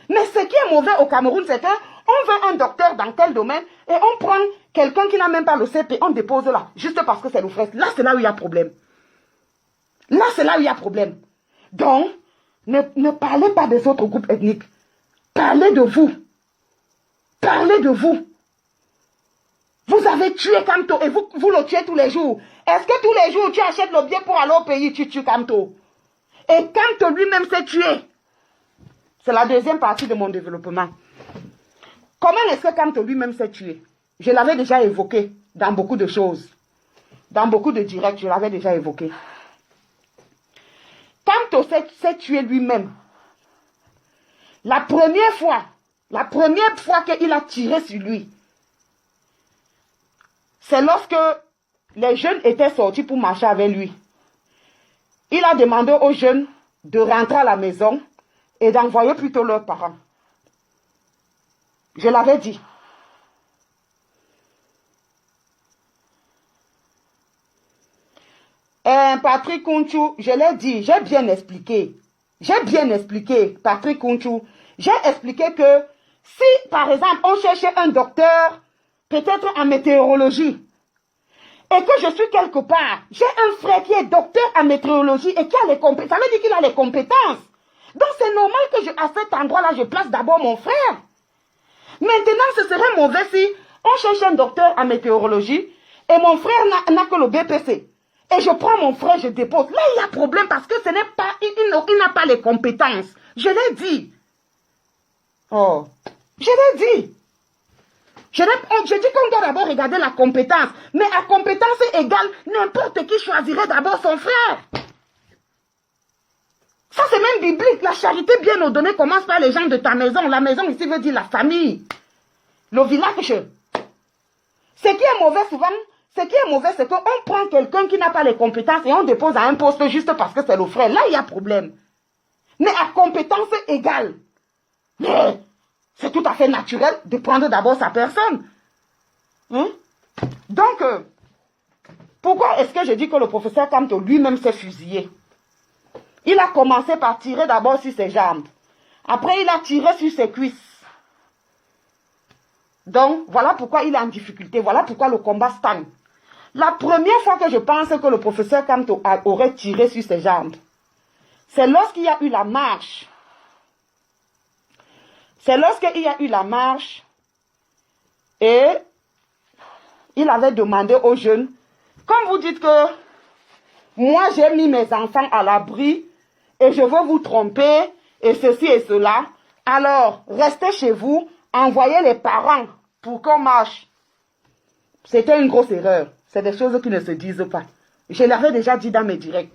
Mais ce qui est mauvais au Cameroun, c'est qu'on veut un docteur dans tel domaine et on prend quelqu'un qui n'a même pas le CP, on dépose là, juste parce que c'est le frère. Là, c'est là où il y a problème. Là, c'est là où il y a problème. Donc, ne parlez pas des autres groupes ethniques. Parlez de vous. Parlez de vous. Vous avez tué Kamto et vous le tuez tous les jours. Est-ce que tous les jours tu achètes le bien pour aller au pays, tu tues Kamto? Et Kamto lui-même s'est tué. C'est la deuxième partie de mon développement. Comment est-ce que Kamto lui-même s'est tué? Je l'avais déjà évoqué dans beaucoup de choses. Dans beaucoup de directs, je l'avais déjà évoqué. Kamto s'est tué lui-même. La première fois qu'il a tiré sur lui, c'est lorsque les jeunes étaient sortis pour marcher avec lui. Il a demandé aux jeunes de rentrer à la maison et d'envoyer plutôt leurs parents. Je l'avais dit. Patrick Kounchou, je l'ai dit, j'ai bien expliqué. J'ai bien expliqué, Patrick Kounchou. J'ai expliqué que si, par exemple, on cherchait un docteur, peut-être en météorologie, et que je suis quelque part, j'ai un frère qui est docteur en météorologie et qui a les compétences, ça veut dire qu'il a les compétences. Donc c'est normal que à cet endroit-là, je place d'abord mon frère. Maintenant, ce serait mauvais si on cherche un docteur en météorologie et mon frère n'a que le BPC. Et je prends mon frère, je dépose. Là, il y a problème parce que ce n'est pas, il n'a pas les compétences. Je l'ai dit. Oh, je l'ai dit. Je dis qu'on doit d'abord regarder la compétence. Mais à compétence égale, n'importe qui choisirait d'abord son frère. Ça, c'est même biblique. La charité bien ordonnée commence par les gens de ta maison. La maison ici veut dire la famille. Le village. Ce qui est mauvais souvent, c'est qu'on prend quelqu'un qui n'a pas les compétences et on dépose à un poste juste parce que c'est le frère. Là, il y a problème. Mais à compétence égale. Mais c'est tout à fait naturel de prendre d'abord sa personne. Hein? Donc, pourquoi est-ce que je dis que le professeur Kamto lui-même s'est fusillé? Il a commencé par tirer d'abord sur ses jambes. Après, il a tiré sur ses cuisses. Donc, voilà pourquoi il est en difficulté. Voilà pourquoi le combat stagne. La première fois que je pense que le professeur Kamto aurait tiré sur ses jambes, c'est lorsqu'il y a eu la marche. C'est lorsqu'il y a eu la marche et il avait demandé aux jeunes, comme vous dites que moi j'ai mis mes enfants à l'abri et je veux vous tromper et ceci et cela, alors restez chez vous, envoyez les parents pour qu'on marche. C'était une grosse erreur. C'est des choses qui ne se disent pas. Je l'avais déjà dit dans mes directs.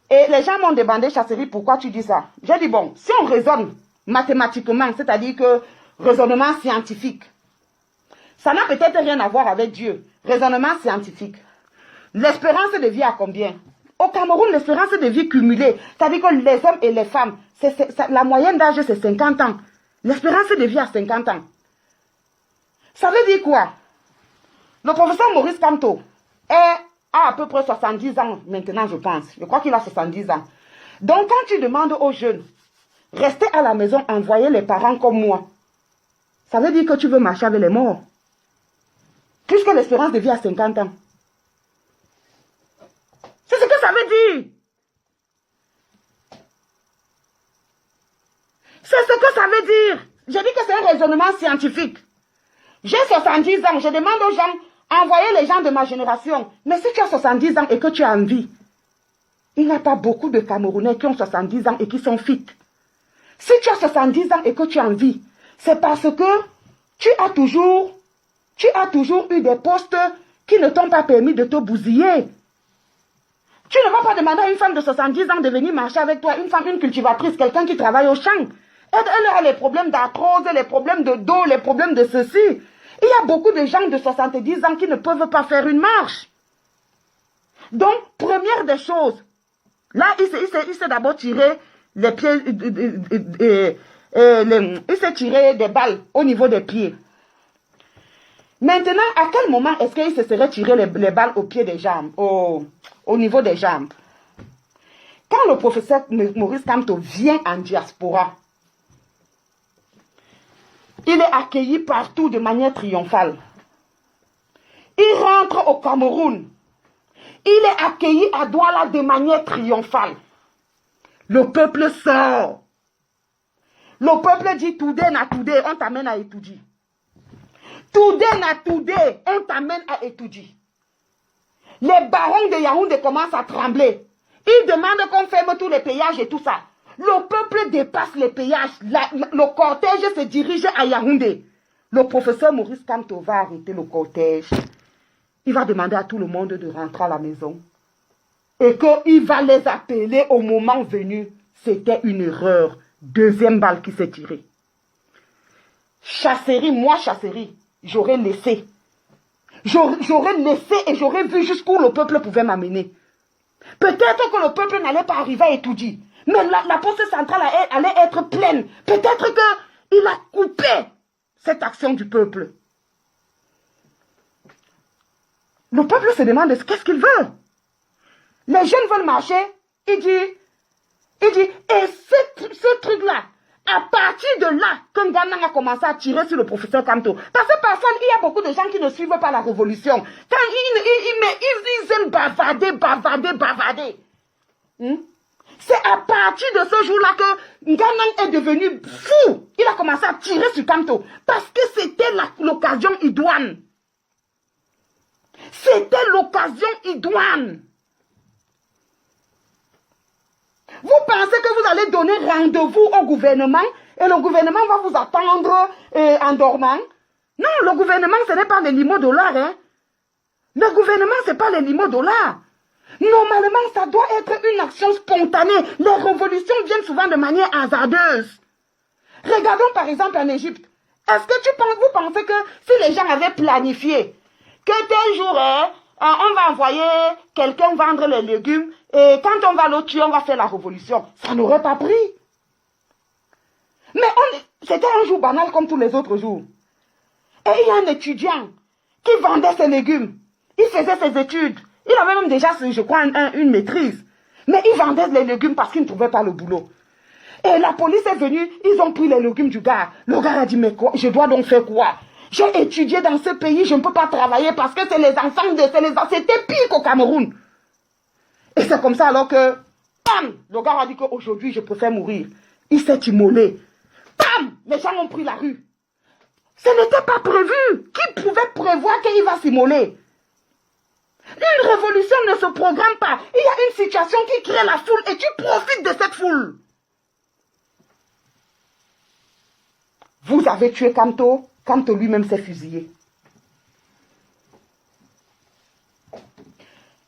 Et les gens m'ont demandé, Chasserie, pourquoi tu dis ça? J'ai dit, bon, si on raisonne mathématiquement, c'est-à-dire que raisonnement scientifique, ça n'a peut-être rien à voir avec Dieu. Raisonnement scientifique. L'espérance de vie à combien? Au Cameroun, l'espérance de vie cumulée, c'est-à-dire que les hommes et les femmes, la moyenne d'âge c'est 50 ans. L'espérance de vie à 50 ans. Ça veut dire quoi? Le professeur Maurice Kamto a à peu près 70 ans maintenant, je pense. Je crois qu'il a 70 ans. Donc, quand tu demandes aux jeunes, restez à la maison, envoyez les parents comme moi, ça veut dire que tu veux marcher avec les morts. Puisque l'espérance de vie à 50 ans. C'est ce que ça veut dire. C'est ce que ça veut dire. Je dis que c'est un raisonnement scientifique. J'ai 70 ans, je demande aux gens, envoyez les gens de ma génération. Mais si tu as 70 ans et que tu as envie, il n'y a pas beaucoup de Camerounais qui ont 70 ans et qui sont fit. Si tu as 70 ans et que tu as envie, c'est parce que tu as toujours eu des postes qui ne t'ont pas permis de te bousiller. Tu ne vas pas demander à une femme de 70 ans de venir marcher avec toi, une femme, une cultivatrice, quelqu'un qui travaille au champ. Elle a les problèmes d'arthrose, les problèmes de dos, les problèmes de ceci. Il y a beaucoup de gens de 70 ans qui ne peuvent pas faire une marche. Donc, première des choses, là, il s'est d'abord tiré les pieds, il s'est tiré des balles au niveau des pieds. Maintenant, à quel moment est-ce qu'il se serait tiré les balles au pied des jambes, au niveau des jambes? Quand le professeur Maurice Kamto vient en diaspora, il est accueilli partout de manière triomphale. Il rentre au Cameroun. Il est accueilli à Douala de manière triomphale. Le peuple sort. Le peuple dit Toudé na Toudé, on t'amène à Etoudi. Toudé na Toudé, on t'amène à Etoudi. Les barons de Yaoundé commencent à trembler. Ils demandent qu'on ferme tous les péages et tout ça. Le peuple dépasse les péages. Le cortège se dirige à Yaoundé. Le professeur Maurice Kamto va arrêter le cortège. Il va demander à tout le monde de rentrer à la maison. Et qu'il va les appeler au moment venu. C'était une erreur. Deuxième balle qui s'est tirée. Chasserie, moi Chasserie, j'aurais laissé. J'aurais laissé et j'aurais vu jusqu'où le peuple pouvait m'amener. Peut-être que le peuple n'allait pas arriver à Etoudi. Mais la poste centrale allait être pleine. Peut-être qu'il a coupé cette action du peuple. Le peuple se demande qu'est-ce qu'il veut. Les jeunes veulent marcher. Il dit, et ce truc-là, à partir de là, quand Ghana a commencé à tirer sur le professeur Kamto, parce que il y a beaucoup de gens qui ne suivent pas la révolution. Quand ils aiment bavarder. C'est à partir de ce jour-là que Ghana est devenu fou. Il a commencé à tirer sur Kamto, parce que c'était l'occasion idoine. C'était l'occasion idoine. Vous pensez que vous allez donner rendez-vous au gouvernement et le gouvernement va vous attendre en dormant? Non, le gouvernement, ce n'est pas les limo-dollars. Hein. Le gouvernement, ce n'est pas les limo-dollars. Normalement, ça doit être une action spontanée. Les révolutions viennent souvent de manière hasardeuse. Regardons par exemple en Égypte. Est-ce que vous pensez que si les gens avaient planifié que tel jour, on va envoyer quelqu'un vendre les légumes et quand on va le tuer, on va faire la révolution. Ça n'aurait pas pris. Mais c'était un jour banal comme tous les autres jours. Et il y a un étudiant qui vendait ses légumes. Il faisait ses études. Il avait même déjà, je crois, une maîtrise. Mais il vendait les légumes parce qu'il ne trouvait pas le boulot. Et la police est venue, ils ont pris les légumes du gars. Le gars a dit, mais quoi, je dois donc faire quoi? J'ai étudié dans ce pays, je ne peux pas travailler parce que c'est les enfants c'était pire qu'au Cameroun. Et c'est comme ça alors que, bam, le gars a dit qu'aujourd'hui je préfère mourir. Il s'est immolé. Bam, les gens ont pris la rue. Ce n'était pas prévu. Qui pouvait prévoir qu'il va s'immoler? Une révolution ne se programme pas. Il y a une situation qui crée la foule et tu profites de cette foule. Vous avez tué Kamto. Kamto lui-même s'est fusillé.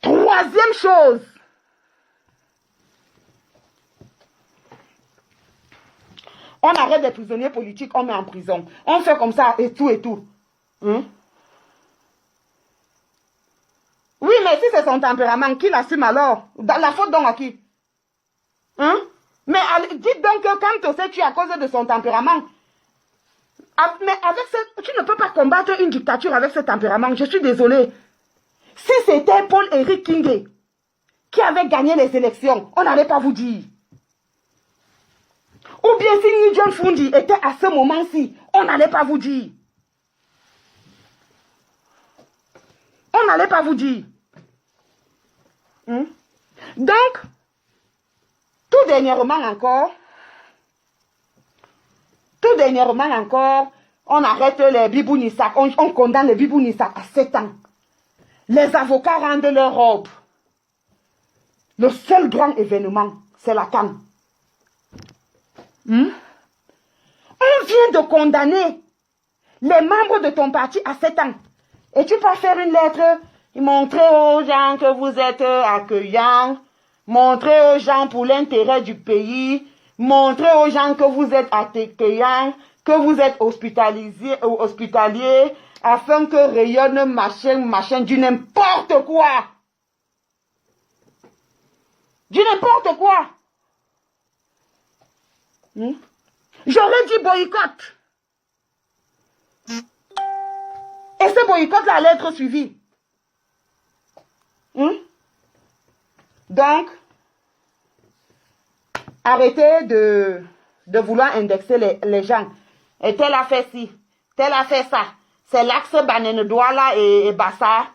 Troisième chose. On arrête des prisonniers politiques, on met en prison. On fait comme ça et tout et tout. Oui, mais si c'est son tempérament, qui l'assume alors? La faute donc à qui? Mais dites donc que Kamto s'est tué à cause de son tempérament. Mais avec tu ne peux pas combattre une dictature avec ce tempérament. Je suis désolée. Si c'était Paul-Éric Kingé qui avait gagné les élections, on n'allait pas vous dire. Ou bien si Ni John Fundi était à ce moment-ci, on n'allait pas vous dire. On n'allait pas vous dire. Donc, tout dernièrement encore, on arrête les Bibounissak, on condamne les Bibounissak à 7 ans. Les avocats rendent leur robe. Le seul grand événement, c'est la CAN. On vient de condamner les membres de ton parti à 7 ans. Et tu peux faire une lettre, montrer aux gens que vous êtes accueillants, montrer aux gens pour l'intérêt du pays, montrer aux gens que vous êtes accueillants, que vous êtes hospitaliers, afin que rayonne machin, du n'importe quoi. Du n'importe quoi. J'aurais dit boycott. Et ce boycott-là allait être suivi. Donc, arrêtez de vouloir indexer les gens. Et tel a fait ci, tel a fait ça. C'est l'axe Banane-Douala et Bassa.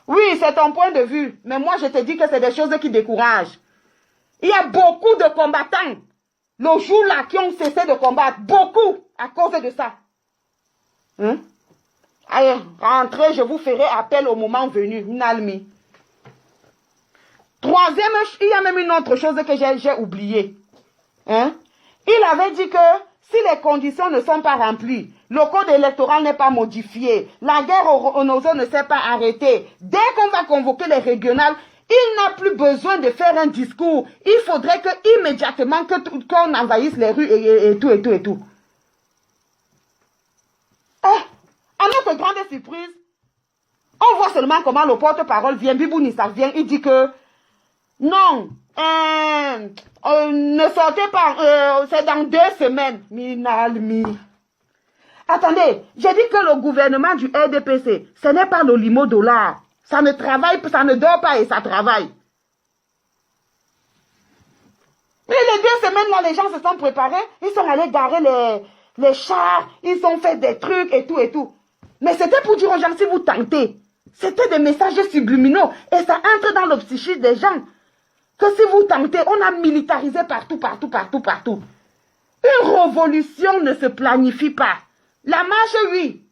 Oui, c'est ton point de vue. Mais moi, je te dis que c'est des choses qui découragent. Il y a beaucoup de combattants, le jour-là, qui ont cessé de combattre. Beaucoup, à cause de ça. Allez, rentrez, je vous ferai appel au moment venu. Nalmi. Troisième, il y a même une autre chose que j'ai oubliée. Il avait dit que si les conditions ne sont pas remplies, le code électoral n'est pas modifié, la guerre aux zones ne s'est pas arrêtée, dès qu'on va convoquer les régionales, il n'a plus besoin de faire un discours. Il faudrait que immédiatement qu'on envahisse les rues et tout. À notre grande surprise, On voit seulement comment le porte-parole vient, Bibouni, ça vient, il dit que non, ne sortez pas, c'est dans 2 semaines. Minalmi. Attendez, j'ai dit que le gouvernement du RDPC, ce n'est pas le limo dollar. Ça ne travaille, ça ne dort pas et ça travaille. Mais les 2 semaines là, les gens se sont préparés, ils sont allés garer les chars, ils ont fait des trucs et tout et tout. Mais c'était pour dire aux gens, si vous tentez, c'était des messages subliminaux et ça entre dans le psychisme des gens. Que si vous tentez, on a militarisé partout, partout, partout, partout. Une révolution ne se planifie pas. La marche, oui.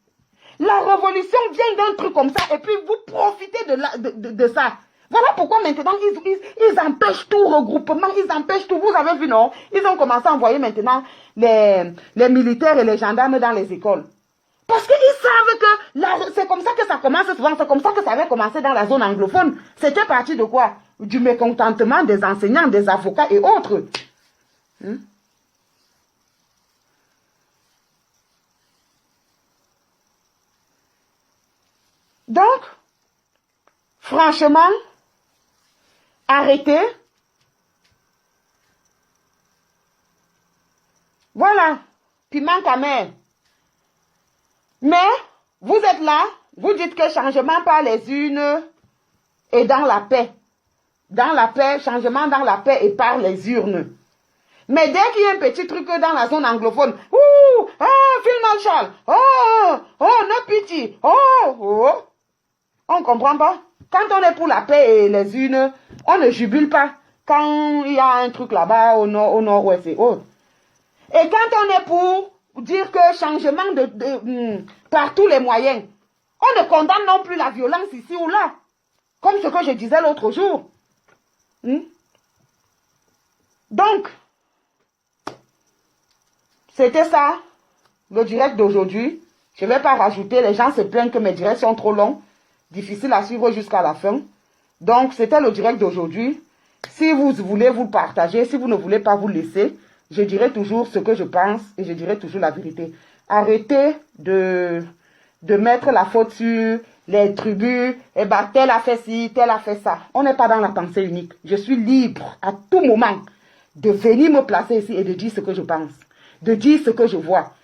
La révolution vient d'un truc comme ça et puis vous profitez de ça. Voilà pourquoi maintenant ils empêchent tout regroupement, ils empêchent tout. Vous avez vu, non? Ils ont commencé à envoyer maintenant les militaires et les gendarmes dans les écoles. Parce qu'ils savent que c'est comme ça que ça commence souvent, c'est comme ça que ça avait commencé dans la zone anglophone. C'était parti de quoi? Du mécontentement des enseignants, des avocats et autres. Donc, franchement, arrêtez. Voilà, piment camer. Mais, vous êtes là, vous dites que changement par les urnes est dans la paix. Dans la paix, changement dans la paix et par les urnes. Mais dès qu'il y a un petit truc dans la zone anglophone, ouh, Phil Marshall, no pity, on ne comprend pas. Quand on est pour la paix et les urnes, on ne jubile pas. Quand il y a un truc là-bas au nord-ouest et autres. Et quand on est pour dire que changement par tous les moyens, on ne condamne non plus la violence ici ou là. Comme ce que je disais l'autre jour. Donc, c'était ça, le direct d'aujourd'hui. Je ne vais pas rajouter, les gens se plaignent que mes directs sont trop longs, difficiles à suivre jusqu'à la fin. Donc, c'était le direct d'aujourd'hui. Si vous voulez vous le partager, si vous ne voulez pas vous laisser, je dirai toujours ce que je pense et je dirai toujours la vérité. Arrêtez de mettre la faute sur les tribus, et bah tel a fait ci, tel a fait ça. On n'est pas dans la pensée unique. Je suis libre à tout moment de venir me placer ici et de dire ce que je pense, de dire ce que je vois.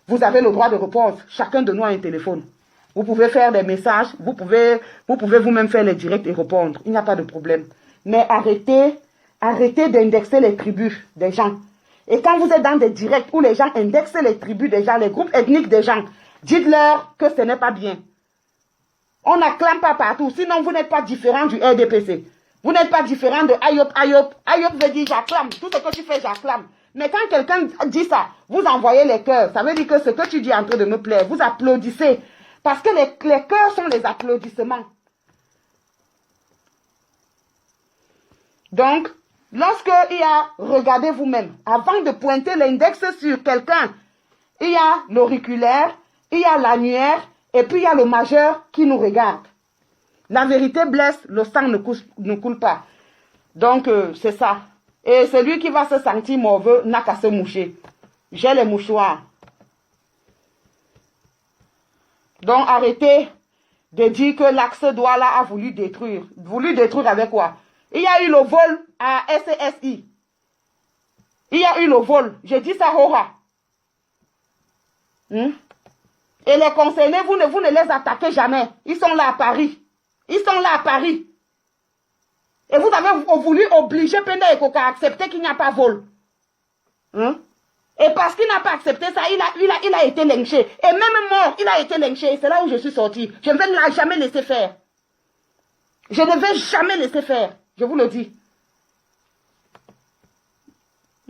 Vous avez le droit de réponse. Chacun de nous a un téléphone. Vous pouvez faire des messages, vous pouvez vous-même faire les directs et répondre. Il n'y a pas de problème. Mais arrêtez d'indexer les tribus des gens. Et quand vous êtes dans des directs où les gens indexent les tribus des gens, les groupes ethniques des gens, dites-leur que ce n'est pas bien. On n'acclame pas partout, sinon vous n'êtes pas différent du RDPC. Vous n'êtes pas différent de Ayop. Ayop veut dire j'acclame, tout ce que tu fais j'acclame. Mais quand quelqu'un dit ça, vous envoyez les cœurs. Ça veut dire que ce que tu dis est en train de me plaire. Vous applaudissez. Parce que les cœurs sont les applaudissements. Donc, lorsque il y a, regardez vous-même, avant de pointer l'index sur quelqu'un, il y a l'auriculaire, il y a l'annuaire, et puis il y a le majeur qui nous regarde. La vérité blesse, le sang ne coule pas. Donc, c'est ça. Et celui qui va se sentir mauvais n'a qu'à se moucher. J'ai les mouchoirs. Donc, arrêtez de dire que l'axe Douala a voulu détruire. Voulu détruire avec quoi? Il y a eu le vol à SCSI. Il y a eu le vol. J'ai dit ça, Hora. Et les concernés, vous ne les attaquez jamais. Ils sont là à Paris. Ils sont là à Paris. Et vous avez voulu obliger Penda et Koka à accepter qu'il n'y a pas vol. Et parce qu'il n'a pas accepté ça, il a été lynché. Et même mort, il a été lynché. Et c'est là où je suis sortie. Je ne vais jamais laisser faire. Je ne vais jamais laisser faire. Je vous le dis.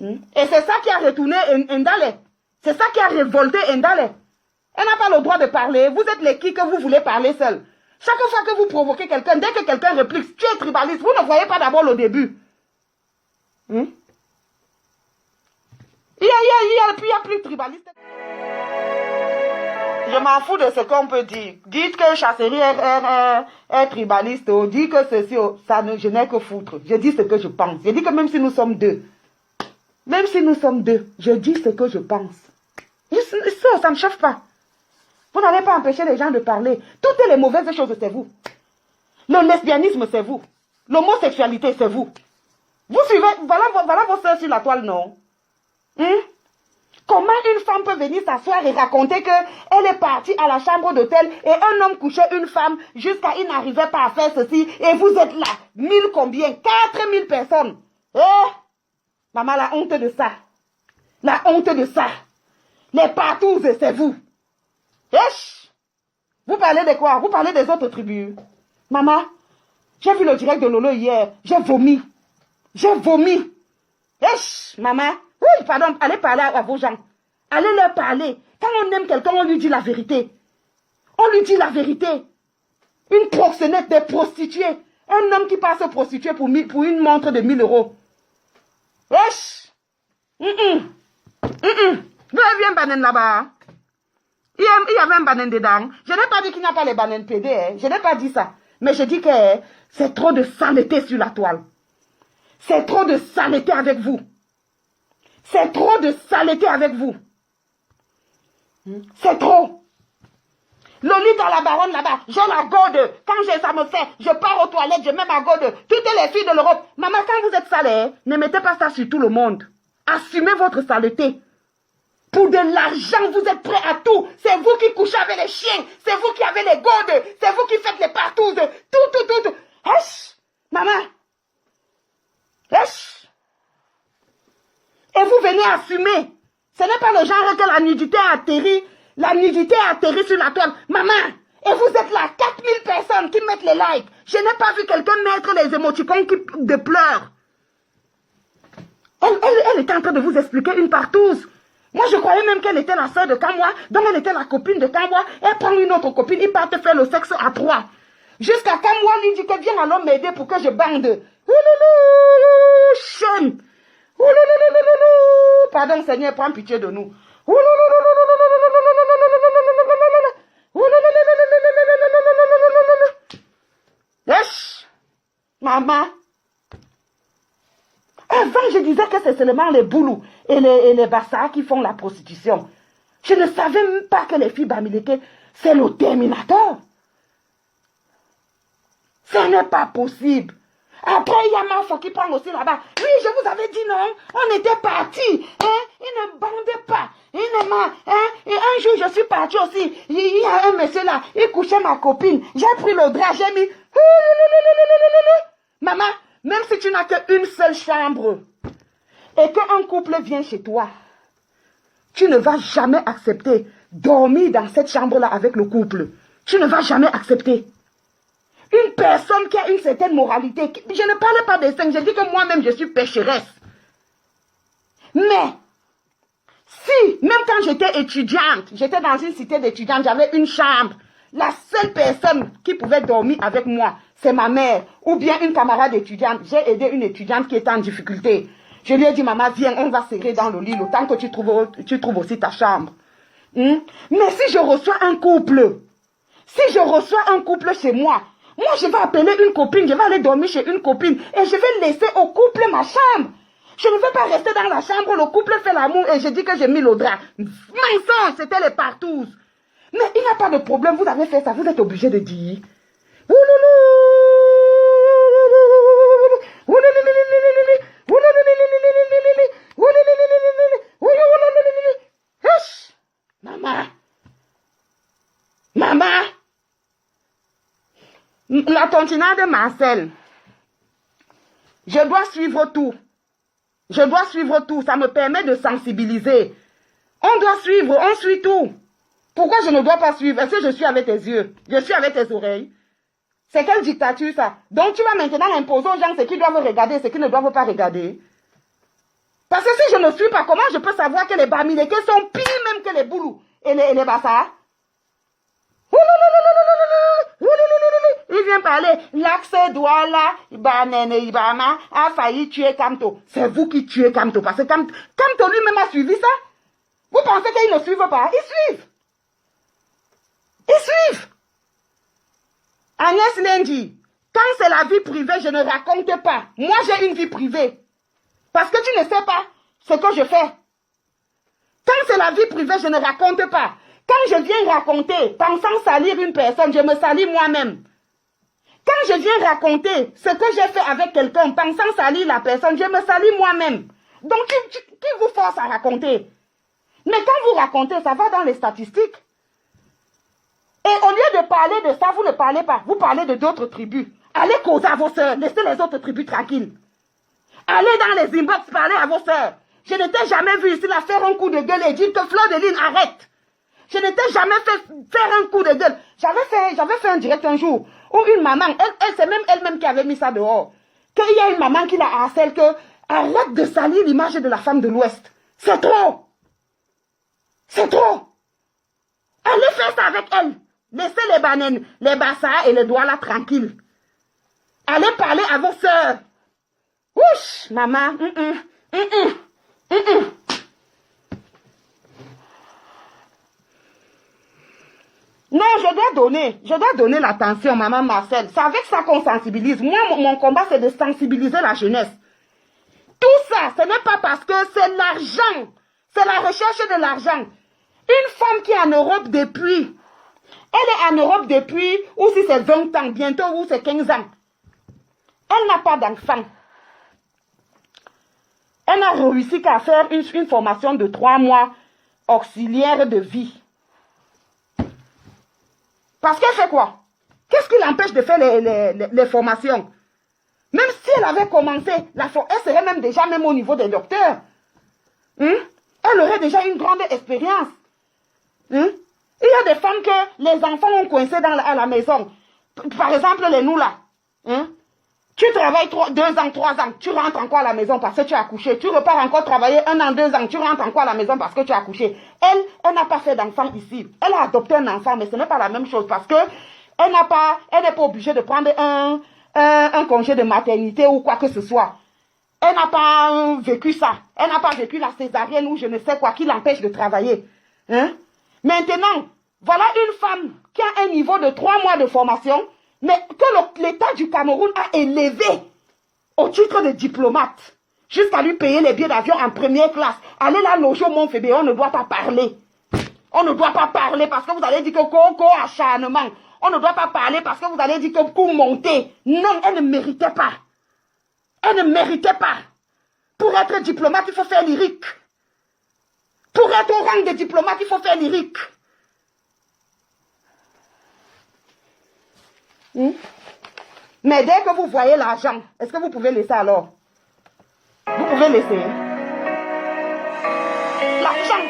Et c'est ça qui a retourné Ndale. C'est ça qui a révolté Ndale. Elle n'a pas le droit de parler. Vous êtes les qui que vous voulez parler seul. Chaque fois que vous provoquez quelqu'un, dès que quelqu'un réplique, tu es tribaliste, vous ne voyez pas d'abord le début. Il y a plus de tribaliste. Je m'en fous de ce qu'on peut dire. Dites que Chasserie est tribaliste, ou dites que ceci, je n'ai que foutre. Je dis ce que je pense. Je dis que même si nous sommes deux, je dis ce que je pense. Ça ne chauffe pas. Vous n'allez pas empêcher les gens de parler. Toutes les mauvaises choses, c'est vous. Le lesbianisme, c'est vous. L'homosexualité, c'est vous. Vous suivez, voilà vos soeurs sur la toile, non? Comment une femme peut venir s'asseoir et raconter qu'elle est partie à la chambre d'hôtel et un homme couchait une femme jusqu'à il n'arrivait pas à faire ceci et vous êtes là, 1000 combien? 4000 personnes. Maman, la honte de ça. La honte de ça. Les partouzes, c'est vous. Vous parlez de quoi? Vous parlez des autres tribus. Maman, j'ai vu le direct de Lolo hier. J'ai vomi. J'ai vomi. Maman. Oui, pardon, allez parler à vos gens. Allez leur parler. Quand on aime quelqu'un, on lui dit la vérité. On lui dit la vérité. Une proxénète, des prostituées. Un homme qui passe prostituée pour une montre de 1000 euros. Viens, banane là-bas. Il y avait un banane dedans. Je n'ai pas dit qu'il n'y a pas les bananes PD. Hein. Je n'ai pas dit ça. Mais je dis que c'est trop de saleté sur la toile. C'est trop de saleté avec vous. C'est trop de saleté avec vous. C'est trop. Lolita la baronne là-bas, j'ai la gode. Quand ça me fait, je pars aux toilettes, je mets ma gode. Toutes les filles de l'Europe. Maman, quand vous êtes salée, ne mettez pas ça sur tout le monde. Assumez votre saleté. Pour de l'argent, vous êtes prêts à tout. C'est vous qui couchez avec les chiens. C'est vous qui avez les godes. C'est vous qui faites les partouzes. Tout. Maman. Et vous venez assumer. Ce n'est pas le genre que la nudité atterrit. La nudité atterrit sur la toile. Maman, et vous êtes là, 4000 personnes qui mettent les likes. Je n'ai pas vu quelqu'un mettre les émoticônes de pleurs. Elle était en train de vous expliquer une partouze. Moi, je croyais même qu'elle était la sœur de Kamwa, donc elle était la copine de Kamwa. Elle prend une autre copine, ils partent faire le sexe à 3. Jusqu'à Kamwa lui dit que viens alors m'aider pour que je bande. Chaîne. Pardon Seigneur, prends pitié de nous. Maman. Avant, je disais que c'est seulement les boulous et les bassards qui font la prostitution. Je ne savais même pas que les filles bamileke, c'est le terminateur. Ce n'est pas possible. Après, il y a Mafo qui prend aussi là-bas. Oui, je vous avais dit non. On était partis. Hein? Ils ne bandaient pas. Et un jour, je suis partie aussi. Il y a un monsieur là. Il couchait ma copine. J'ai pris le drap. J'ai mis. Maman, même si tu n'as qu'une seule chambre et qu'un couple vient chez toi, tu ne vas jamais accepter dormir dans cette chambre-là avec le couple. Tu ne vas jamais accepter. Une personne qui a une certaine moralité. Je ne parle pas des cinq, je dis que moi-même je suis pécheresse. Mais, si, même quand j'étais étudiante, j'étais dans une cité d'étudiants, j'avais une chambre. La seule personne qui pouvait dormir avec moi, c'est ma mère. Ou bien une camarade étudiante. J'ai aidé une étudiante qui était en difficulté. Je lui ai dit, maman, viens, on va serrer dans le lit le temps que tu trouves aussi ta chambre. Mais si je reçois un couple chez moi, je vais appeler une copine, je vais aller dormir chez une copine et je vais laisser au couple ma chambre. Je ne vais pas rester dans la chambre, le couple fait l'amour et je dis que j'ai mis le drap. Mensonge, c'était les partouzes. Mais il n'y a pas de problème, vous avez fait ça, vous êtes obligé de dire. Maman. La tontina de Marcel. Je dois suivre tout. Ça me permet de sensibiliser. On doit suivre, on suit tout. Pourquoi je ne dois pas suivre? Est-ce que je suis avec tes yeux? Je suis avec tes oreilles? C'est quelle dictature ça? Donc tu vas maintenant imposer aux gens ce qu'ils doivent regarder et ce qu'ils ne doivent pas regarder. Parce que si je ne suis pas, comment je peux savoir que les bamileke sont pires même que les boulous et les bassards? Il vient parler, l'axe Douala, Ibanene Ibama a failli tuer Kamto. C'est vous qui tuez Kamto, parce que Kamto lui-même a suivi ça. Vous pensez qu'ils ne suivent pas? Ils suivent. Agnès Lendi, quand c'est la vie privée, je ne raconte pas. Moi, j'ai une vie privée. Parce que tu ne sais pas ce que je fais. Quand c'est la vie privée, je ne raconte pas. Quand je viens raconter, pensant salir une personne, je me salis moi-même. Quand je viens raconter ce que j'ai fait avec quelqu'un, pensant salir la personne, je me salis moi-même. Donc, qui vous force à raconter? Mais quand vous racontez, ça va dans les statistiques. Et au lieu de parler de ça, vous ne parlez pas. Vous parlez de d'autres tribus. Allez causer à vos sœurs. Laissez les autres tribus tranquilles. Allez dans les inbox, parler à vos sœurs. Je n'étais jamais vu ici là faire un coup de gueule et dire que Fleur de Lune arrête. Je n'étais jamais fait faire un coup de gueule. J'avais fait un direct un jour où une maman, c'est même elle-même qui avait mis ça dehors. Qu'il y a une maman qui la harcèle que arrête de salir l'image de la femme de l'Ouest. C'est trop. C'est trop. Allez faire ça avec elle. Laissez les bananes, les bassas et les doigts là tranquilles. Allez parler à vos sœurs. Ouch, maman. Non, je dois donner l'attention, maman Marcel. C'est avec ça qu'on sensibilise. Moi, mon combat, c'est de sensibiliser la jeunesse. Tout ça, ce n'est pas parce que c'est l'argent. C'est la recherche de l'argent. Une femme qui est en Europe depuis, elle est en Europe depuis, ou si c'est 20 ans, bientôt, ou c'est 15 ans. Elle n'a pas d'enfant. Elle n'a réussi qu'à faire une formation de 3 mois auxiliaire de vie. Parce qu'elle fait quoi? Qu'est-ce qui l'empêche de faire les formations? Même si elle avait commencé, elle serait même déjà au niveau des docteurs. Elle aurait déjà une grande expérience. Il y a des femmes que les enfants ont coincé à la maison. Par exemple, les nous là. Tu travailles 2 ans, 3 ans, tu rentres encore à la maison parce que tu as accouché. Tu repars encore travailler 1 an, 2 ans, tu rentres encore à la maison parce que tu as accouché. Elle n'a pas fait d'enfant ici. Elle a adopté un enfant, mais ce n'est pas la même chose parce que elle n'est pas obligée de prendre un congé de maternité ou quoi que ce soit. Elle n'a pas vécu ça. Elle n'a pas vécu la césarienne ou je ne sais quoi qui l'empêche de travailler. Maintenant, voilà une femme qui a un niveau de 3 mois de formation, mais que l'État du Cameroun a élevé au titre de diplomate, jusqu'à lui payer les billets d'avion en première classe. Allez là loger au Mont-Fébé, on ne doit pas parler. On ne doit pas parler parce que vous allez dire que coco acharnement. On ne doit pas parler parce que vous allez dire que coup monté. Non, elle ne méritait pas. Elle ne méritait pas. Pour être diplomate, il faut faire lyrique. Pour être au rang de diplomate, il faut faire lyrique. Mais dès que vous voyez l'argent, est-ce que vous pouvez laisser alors? Vous pouvez laisser. L'argent.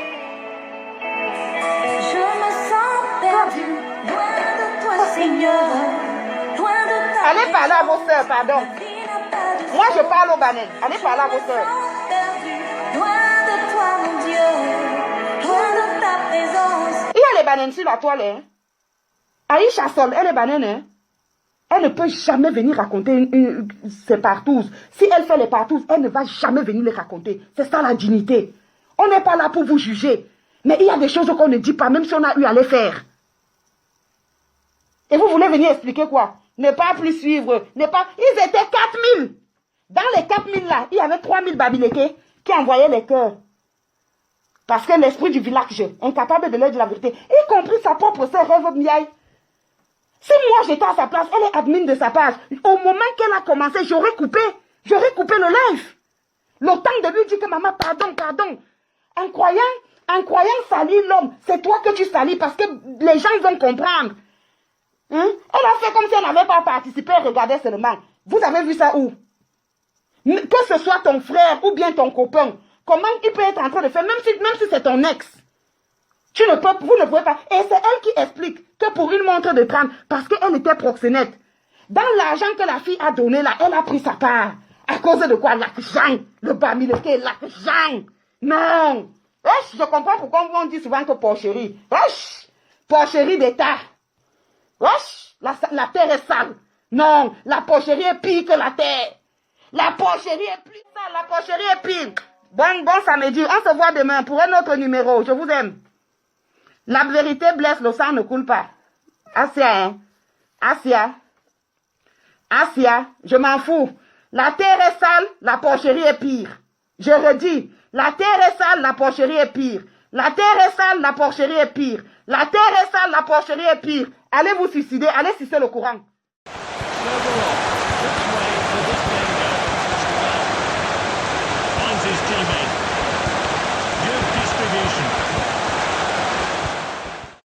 Je me sens perdue, loin de toi, Seigneur. Loin de ta Allez parler à vos sœurs, pardon. Moi, je parle aux bananes. Allez parler à vos sœurs. Loin de toi, mon Dieu. Loin de ta présence. Il y a les bananes sur la toile. Aïcha Sol, elle est banane. Elle ne peut jamais venir raconter ses partouzes. Si elle fait les partouzes, elle ne va jamais venir les raconter. C'est ça la dignité. On n'est pas là pour vous juger. Mais il y a des choses qu'on ne dit pas, même si on a eu à les faire. Et vous voulez venir expliquer quoi? Ne pas plus suivre. Ils étaient 4000. Dans les 4000 là, il y avait 3000 babilékés qui envoyaient les cœurs. Parce que l'esprit du village, incapable de leur dire la vérité, y compris sa propre sœur Rêve Miaï. Si moi j'étais à sa place, elle est admin de sa page. Au moment qu'elle a commencé, j'aurais coupé le live. Le temps de lui dire que maman, pardon. En croyant salir l'homme, c'est toi que tu salis parce que les gens vont comprendre. Elle a fait comme si elle n'avait pas participé, elle regardait seulement. Vous avez vu ça où? Que ce soit ton frère ou bien ton copain, comment il peut être en train de faire, même si c'est ton ex. Vous ne pouvez pas. Et c'est elle qui explique que pour une montre de 30, parce qu'elle était proxénète, dans l'argent que la fille a donné là, elle a pris sa part. À cause de quoi? L'argent. Le bamileke, l'argent. Non. Wesh, je comprends pourquoi on dit souvent que porcherie. Wesh, porcherie d'État. Wesh, la terre est sale. Non, la porcherie est pire que la terre. La porcherie est plus sale, la porcherie est pire. Bon samedi, on se voit demain pour un autre numéro. Je vous aime. La vérité blesse, le sang ne coule pas. Asia, je m'en fous. La terre est sale, la porcherie est pire. Je redis, la terre est sale, la porcherie est pire. La terre est sale, la porcherie est pire. La terre est sale, la porcherie est pire. Allez vous suicider, allez sucer le courant.